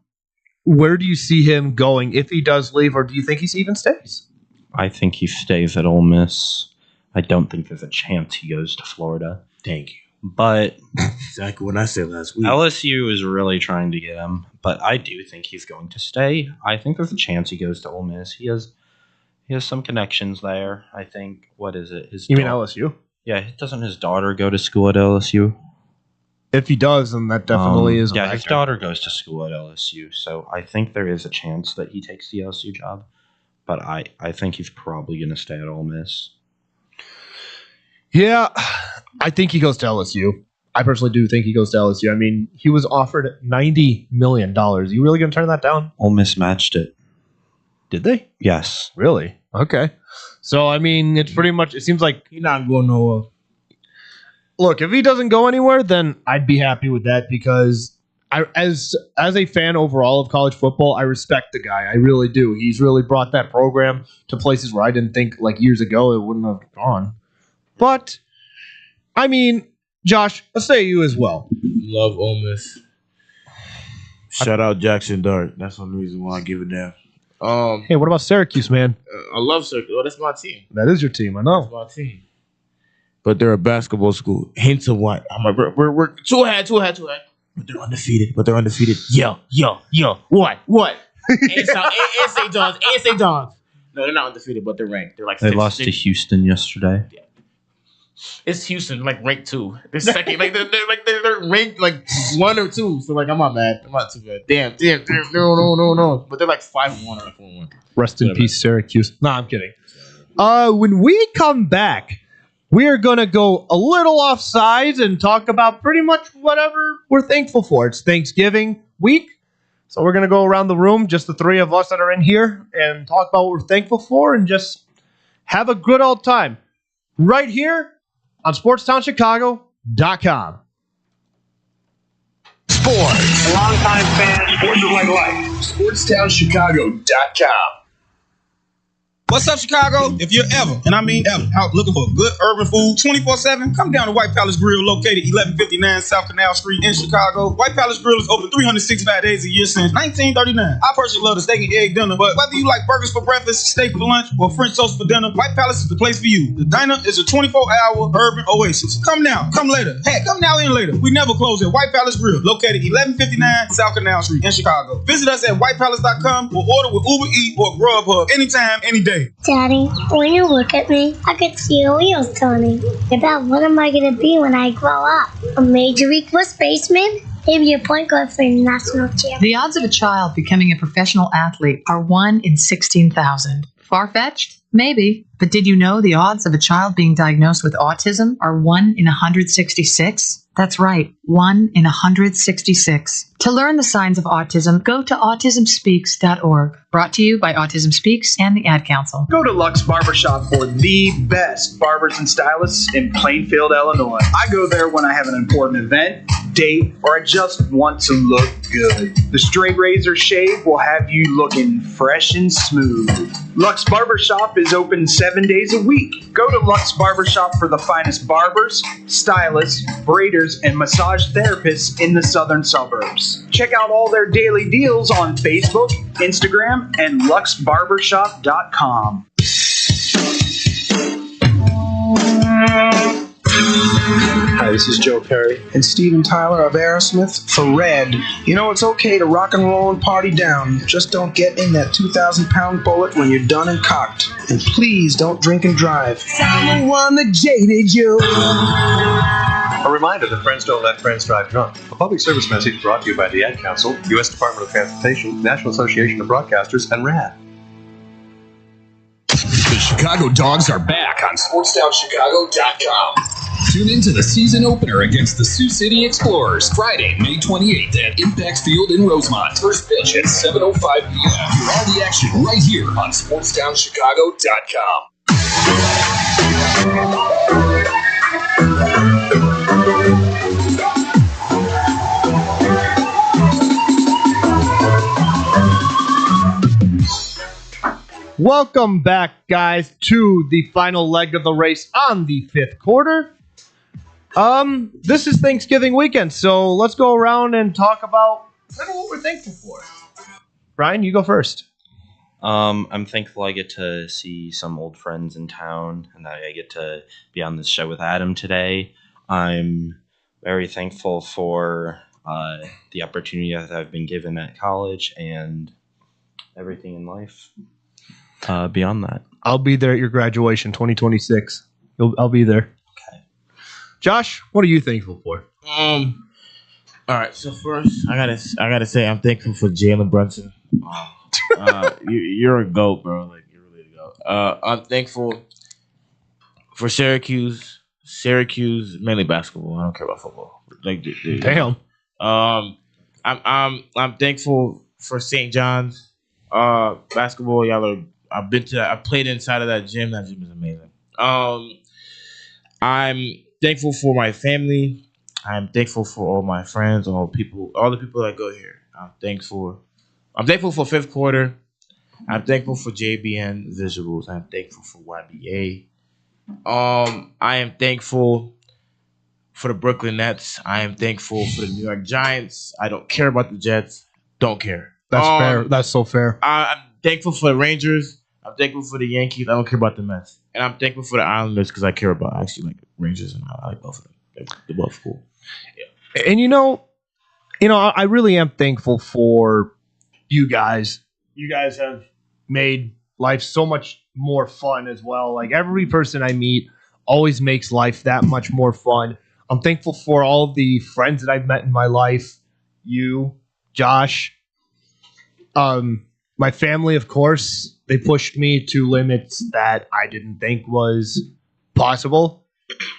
where do you see him going if he does leave, or do you think he even stays? I think he stays at Ole Miss. I don't think there's a chance he goes to Florida. Thank you. But exactly what I said last week. LSU is really trying to get him, but I do think he's going to stay. I think there's a chance he goes to Ole Miss. He has some connections there. I think. What is it? You mean LSU? Yeah. Doesn't his daughter go to school at LSU? If he does, then that definitely is. Yeah, his daughter goes to school at LSU, so I think there is a chance that he takes the LSU job. But I think he's probably going to stay at Ole Miss. Yeah, I think he goes to LSU. I personally do think he goes to LSU. I mean, he was offered $90 million. You really going to turn that down? Ole Miss matched it. Did they? Yes. Really? Okay. So, I mean, it's pretty much, it seems like he's not going nowhere. Look, if he doesn't go anywhere, then I'd be happy with that because as a fan overall of college football, I respect the guy. I really do. He's really brought that program to places where I didn't think like years ago it wouldn't have gone. But I mean, Josh, let's say you as well. Love Ole Miss. Shout out Jackson Dart. That's the reason why I give it down. Hey, what about Syracuse, man? I love Syracuse. Oh, that's my team. That is your team, I know. That's my team. But they're a basketball school. Hints of what? We're two ahead. But they're undefeated. Yo. What? And St. John's. No, they're not undefeated, but they're ranked. They're like They lost to Houston yesterday. Yeah. It's Houston, like ranked 2. They're second, like they're ranked like 1 or 2. So like I'm not mad. I'm not too bad. Damn. No. But they're like 5-1 or 4-1. Rest in peace, Syracuse. No, I'm kidding. When we come back, we are going to go a little off sides and talk about pretty much whatever we're thankful for. It's Thanksgiving week, so we're going to go around the room, just the 3 of us that are in here, and talk about what we're thankful for and just have a good old time right here on SportsTownChicago.com. Sports. Longtime fan, sports is like life. SportsTownChicago.com. What's up, Chicago? If you're ever, and I mean ever, out looking for good urban food 24/7, come down to White Palace Grill, located 1159 South Canal Street in Chicago. White Palace Grill is open 365 days a year since 1939. I personally love the steak and egg dinner, but whether you like burgers for breakfast, steak for lunch, or French toast for dinner, White Palace is the place for you. The diner is a 24-hour urban oasis. Come now, come later. Hey, come now and later. We never close at White Palace Grill, located 1159 South Canal Street in Chicago. Visit us at whitepalace.com or order with Uber Eats or Grubhub anytime, any day. Daddy, when you look at me, I can see your wheels turning. About what am I going to be when I grow up? A Major League First baseman? Maybe a point guard for the national championship. The odds of a child becoming a professional athlete are 1 in 16,000. Far-fetched? Maybe. But did you know the odds of a child being diagnosed with autism are 1 in 166? That's right, 1 in 166. To learn the signs of autism, go to autismspeaks.org. Brought to you by Autism Speaks and the Ad Council. Go to Lux Barbershop for the best barbers and stylists in Plainfield, Illinois. I go there when I have an important event, date, or I just want to look good. The straight razor shave will have you looking fresh and smooth. Lux Barbershop is open 7 days a week. Go to Lux Barbershop for the finest barbers, stylists, braiders, and massage therapists in the southern suburbs. Check out all their daily deals on Facebook, Instagram, and luxbarbershop.com. Hi, this is Joe Perry and Steven Tyler of Aerosmith for Red. You know, it's okay to rock and roll and party down. Just don't get in that 2,000-pound bullet when you're done and cocked. And please don't drink and drive. I'm the one that jaded you. A reminder that friends don't let friends drive drunk. A public service message brought to you by the Ad Council, U.S. Department of Transportation, National Association of Broadcasters, and RAD. The Chicago Dogs are back on SportsTownChicago.com. Tune in to the season opener against the Sioux City Explorers, Friday, May 28th at Impact Field in Rosemont. First pitch at 7:05 p.m. Hear all the action right here on SportsTownChicago.com. Welcome back, guys, to the final leg of the race on the 5th quarter. This is Thanksgiving weekend, so let's go around and talk about what we're thankful for. Brian, you go first. I'm thankful I get to see some old friends in town and that I get to be on this show with Adam today. I'm very thankful for the opportunity that I've been given at college and everything in life. Beyond that, I'll be there at your graduation, 2026. I'll be there. Okay. Josh, what are you thankful for? All right. So first, I gotta say I'm thankful for Jalen Brunson. You're a goat, bro. Like you're really a goat. I'm thankful for Syracuse. Syracuse mainly basketball. I don't care about football. Like damn. I'm thankful for St. John's basketball. Y'all are. I played inside of that gym. That gym is amazing. I'm thankful for my family. I'm thankful for all my friends, all the people that go here. I'm thankful for 5th quarter. I'm thankful for JBN Visuals. I'm thankful for YBA. I am thankful for the Brooklyn Nets. I am thankful for the New York Giants. I don't care about the Jets. Don't care. That's fair. That's so fair. I'm thankful for the Rangers. I'm thankful for the Yankees. I don't care about the Mets. And I'm thankful for the Islanders because I care about actually like Rangers and I like both of them. They're both cool. Yeah. And I really am thankful for you guys. You guys have made life so much more fun as well. Like every person I meet always makes life that much more fun. I'm thankful for all the friends that I've met in my life. You, Josh, my family, of course. They pushed me to limits that I didn't think was possible.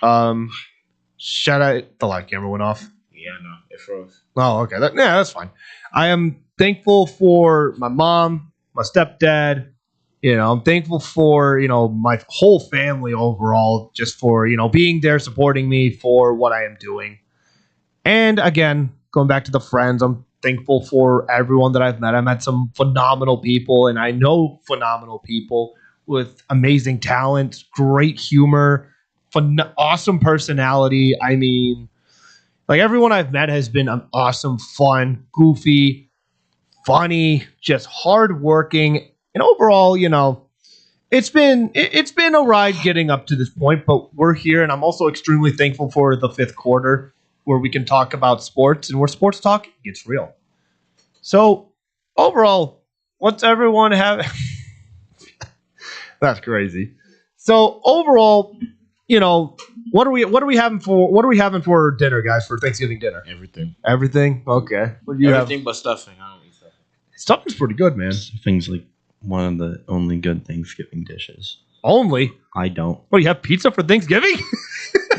Shout out, the live camera went off. Yeah, no, it froze. Oh, okay. That's fine. I am thankful for my mom, my stepdad. I'm thankful for, my whole family overall, just for, being there, supporting me for what I am doing. And again, going back to the friends, I'm thankful for everyone that I've met. I met some phenomenal people, and I know phenomenal people with amazing talent, great humor, awesome personality. I mean, like everyone I've met has been awesome, fun, goofy, funny, just hardworking, and overall, it's been a ride getting up to this point. But we're here, and I'm also extremely thankful for the fifth quarter where we can talk about sports and where sports talk gets real. So overall, what's everyone having? That's crazy. So overall, what are we having for dinner, guys, for Thanksgiving dinner? Everything? Okay. What do you Everything but stuffing. I don't eat stuffing. Stuffing's pretty good, man. Stuffing's like one of the only good Thanksgiving dishes. Only? I don't. What, you have pizza for Thanksgiving?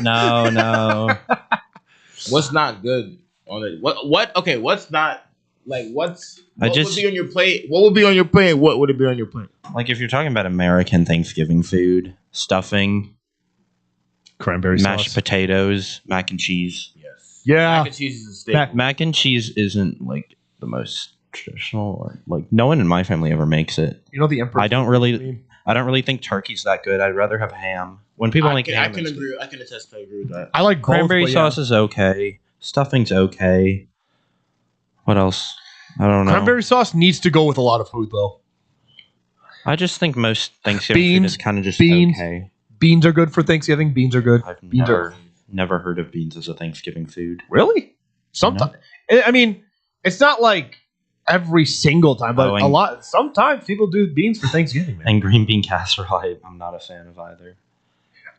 No. What's not good on it? What? Okay, what's not like? What would be on your plate? What would be on your plate? What would it be on your plate? Like if you're talking about American Thanksgiving food, stuffing, cranberry mashed sauce, potatoes, mac and cheese. Yes. Yeah. Mac and cheese is a staple. Mac and cheese isn't like the most traditional, or like no one in my family ever makes it. The Emperor. I don't really think turkey's that good. I'd rather have ham. When people make ham, I can agree. I can attest to agree with that. I like cranberry sauce is okay. Stuffing's okay. What else? I don't know. Cranberry sauce needs to go with a lot of food, though. I just think most Thanksgiving food is kind of just okay. Beans are good for Thanksgiving. Beans are good. I've beans never heard of beans as a Thanksgiving food. Really? Sometimes. No. I mean, it's not like every single time, but a lot. Sometimes people do beans for Thanksgiving, man. And green bean casserole, I'm not a fan of either.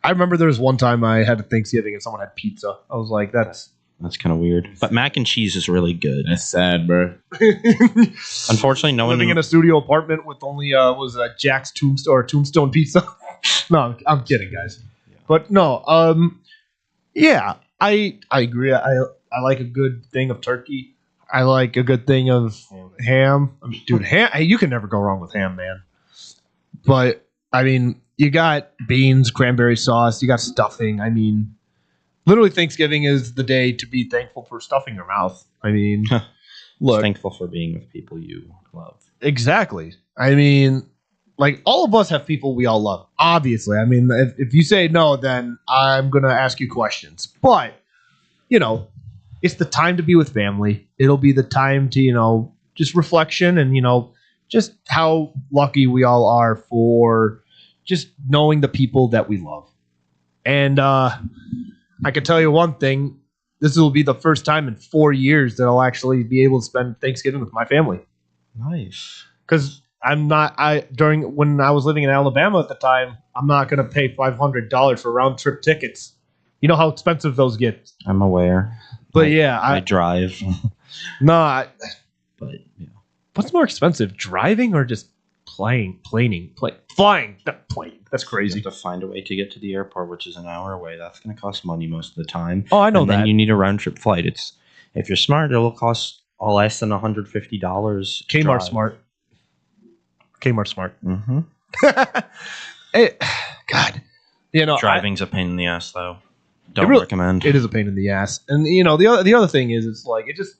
I remember there was one time I had a Thanksgiving and someone had pizza. I was like, that's kind of weird. But mac and cheese is really good. That's sad, bro. Unfortunately, no one living in a studio apartment with only Jack's Tombstone pizza. No, I'm kidding, guys. Yeah. But no, yeah, I agree. I like a good thing of turkey. I like a good thing of ham. I mean, dude, ham. You can never go wrong with ham, man. But I mean, you got beans, cranberry sauce. You got stuffing. I mean, literally, Thanksgiving is the day to be thankful for stuffing your mouth. I mean, look, thankful for being with people you love. Exactly. I mean, like all of us have people we all love. Obviously, I mean, if you say no, then I'm gonna ask you questions. But it's the time to be with family. It'll be the time to just reflection and just how lucky we all are for just knowing the people that we love. And I can tell you one thing. This will be the first time in 4 years that I'll actually be able to spend Thanksgiving with my family. Nice. Because when I was living in Alabama at the time, I'm not going to pay $500 for round trip tickets. You know how expensive those get. I'm aware. But I drive. But yeah. What's more expensive, driving or just flying? Not playing. That's crazy. You have to find a way to get to the airport, which is an hour away. That's going to cost money most of the time. Oh, I know and that. Then you need a round trip flight. If you're smart, it'll cost less than $150. Kmart smart. Mm-hmm. God, driving's a pain in the ass, though. Don't recommend. It is a pain in the ass, and the other thing is, it's like it just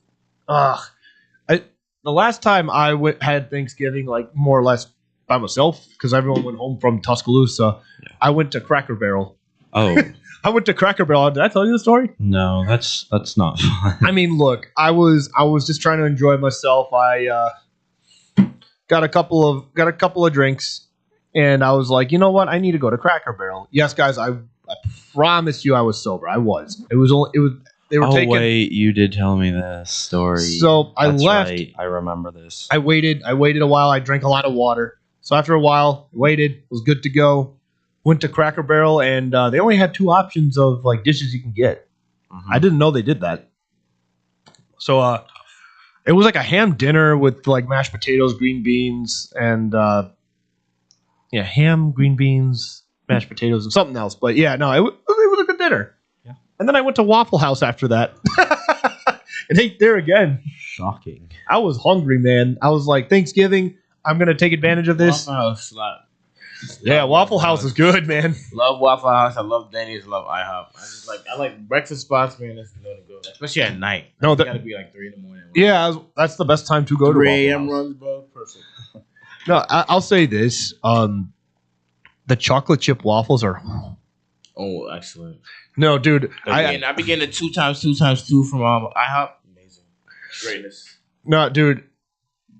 the last time I had Thanksgiving, like more or less by myself, because everyone went home from Tuscaloosa. Yeah. I went to Cracker Barrel, Oh. I went to Cracker Barrel. Did I tell you the story? No, that's not fun. I mean, look, I was just trying to enjoy myself. I got a couple of drinks, and I was like, you know what? I need to go to Cracker Barrel. Yes, guys, I promise you, I was sober. I was. They were taking. Wait, you did tell me this story. So I left. Right. I remember this. I waited a while. I drank a lot of water. So after a while, waited, was good to go. Went to Cracker Barrel, and they only had 2 options of like dishes you can get. I didn't know they did that. So it was like a ham dinner with like mashed potatoes, green beans, and ham, green beans, mashed potatoes, and something else. But yeah, no, it was a good dinner. Yeah. And then I went to Waffle House after that, and ate there again. Shocking. I was hungry, man. I was like, Thanksgiving, I'm gonna take advantage of this. Waffle House slap. Yeah, Waffle House is good, man. Love Waffle House. I love Denny's. Love IHOP. I like breakfast spots, man. That's the way to go, especially at night. No, it's gotta be like 3 in the morning. Yeah, that's the best time to go to 3 Waffle a.m. House. runs, bro. Perfect. No, I'll say this: the chocolate chip waffles are. Oh, excellent. No, dude, I be getting the 2 times 2 times 2 from IHOP. Amazing, greatness. No, dude.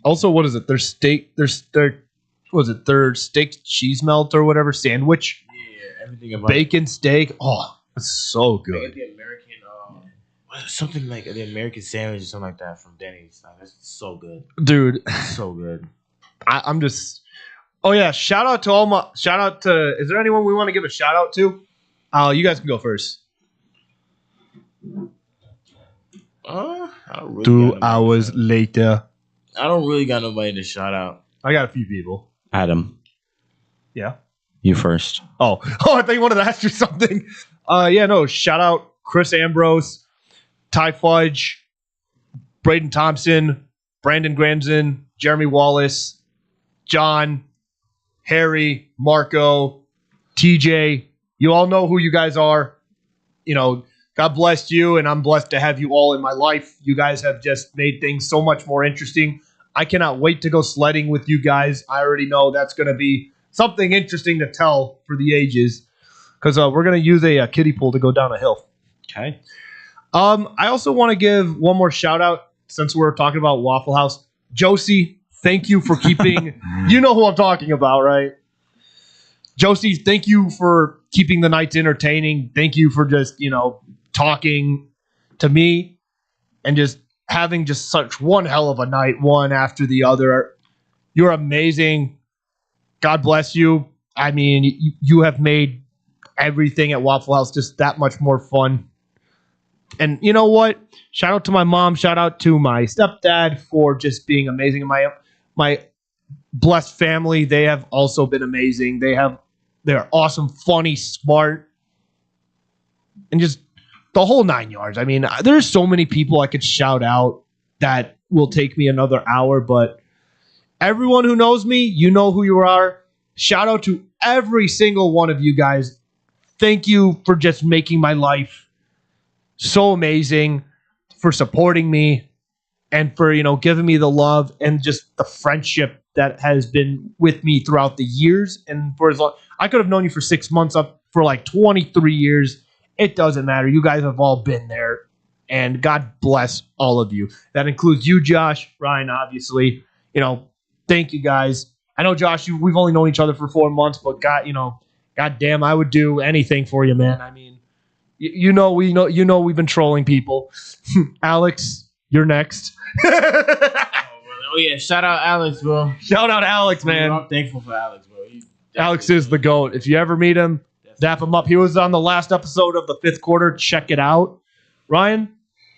Also, what is it? Their steak. Their steak cheese melt or whatever sandwich. Yeah, everything about bacon steak. Oh, it's so good. The American, something like the American sandwich or something like that from Denny's. That's so good, dude. So good. I'm just. Oh yeah! Shout out to. Is there anyone we want to give a shout out to? You guys can go first. Really 2 hours later. I don't really got nobody to shout out. I got a few people. Adam. Yeah. You first. Oh, I thought you wanted to ask you something. Yeah, no. Shout out Chris Ambrose, Ty Fudge, Braden Thompson, Brandon Granson, Jeremy Wallace, John, Harry, Marco, TJ. You all know who you guys are. You know, God bless you, and I'm blessed to have you all in my life. You guys have just made things so much more interesting. I cannot wait to go sledding with you guys. I already know that's going to be something interesting to tell for the ages, because we're going to use a kiddie pool to go down a hill. Okay. I also want to give one more shout out since we're talking about Waffle House. Josie, thank you for keeping. You know who I'm talking about, right? Josie, thank you for keeping the nights entertaining. Thank you for just talking to me and just having just such one hell of a night, one after the other. You're amazing. God bless you. I mean, you have made everything at Waffle House just that much more fun. And you know what? Shout out to my mom. Shout out to my stepdad for just being amazing. My blessed family, they have also been amazing. They're awesome, funny, smart, and just the whole 9 yards. I mean, there's so many people I could shout out that will take me another hour, but everyone who knows me, you know who you are. Shout out to every single one of you guys. Thank you for just making my life so amazing, for supporting me, and for, giving me the love and just the friendship that has been with me throughout the years. And for as long, I could have known you for 6 months, up for like 23 years. It doesn't matter. You guys have all been there, and God bless all of you. That includes you, Josh, Ryan, obviously. Thank you guys. I know, Josh, we've only known each other for 4 months, but God damn, I would do anything for you, man. I mean, we've been trolling people. Alex, you're next. Oh yeah, shout out Alex, bro. Shout out Alex, man. I'm thankful for Alex, bro. Alex is the GOAT. If you ever meet him, dap him up. He was on the last episode of the 5th quarter. Check it out. Ryan,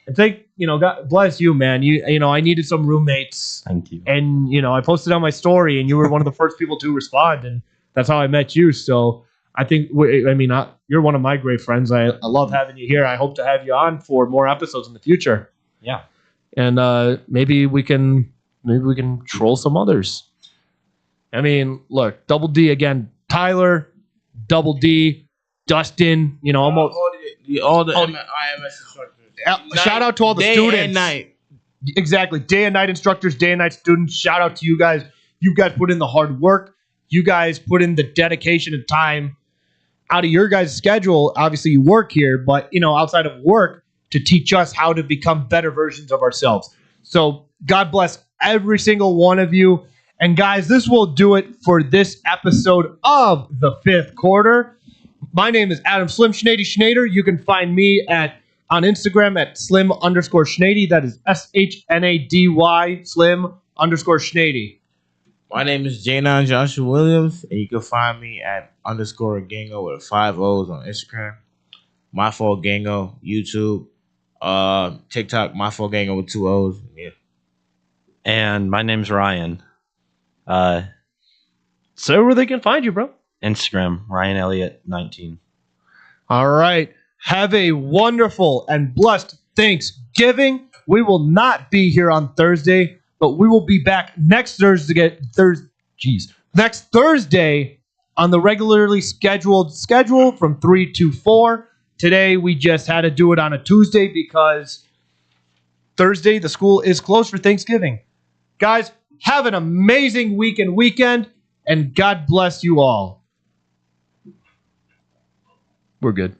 I think, God bless you, man. I needed some roommates. Thank you. And, I posted on my story, and you were one of the first people to respond, and that's how I met you. So I think, you're one of my great friends. I love having you here. I hope to have you on for more episodes in the future. Yeah. And maybe we can troll some others. I mean, look, Double D again, Tyler, Double D, Dustin, almost all the IMS instructors. Shout out to all the day students. And night. Exactly. Day and night instructors, day and night students. Shout out to you guys. You guys put in the hard work. You guys put in the dedication and time. out of your guys' schedule. Obviously, you work here, but outside of work, to teach us how to become better versions of ourselves. So God bless every single one of you. And guys, this will do it for this episode of the Fifth Quarter. My name is Adam Slim Schnady Schneider. You can find me on Instagram at Slim_Schnady. That is SHNADY Slim_Schnady. My name is Janon Joshua Williams, and you can find me at _Gango with 5 O's on Instagram. My Fault Gango, YouTube, TikTok, My Fault Gango with 2 O's. Yeah. And my name's Ryan. So where they can find you, bro? Instagram, Ryan Elliott 19. All right. Have a wonderful and blessed Thanksgiving. We will not be here on Thursday, but we will be back next Thursday on the regularly scheduled schedule from 3 to 4. Today, we just had to do it on a Tuesday because Thursday, the school is closed for Thanksgiving. Guys, have an amazing week and weekend, and God bless you all. We're good.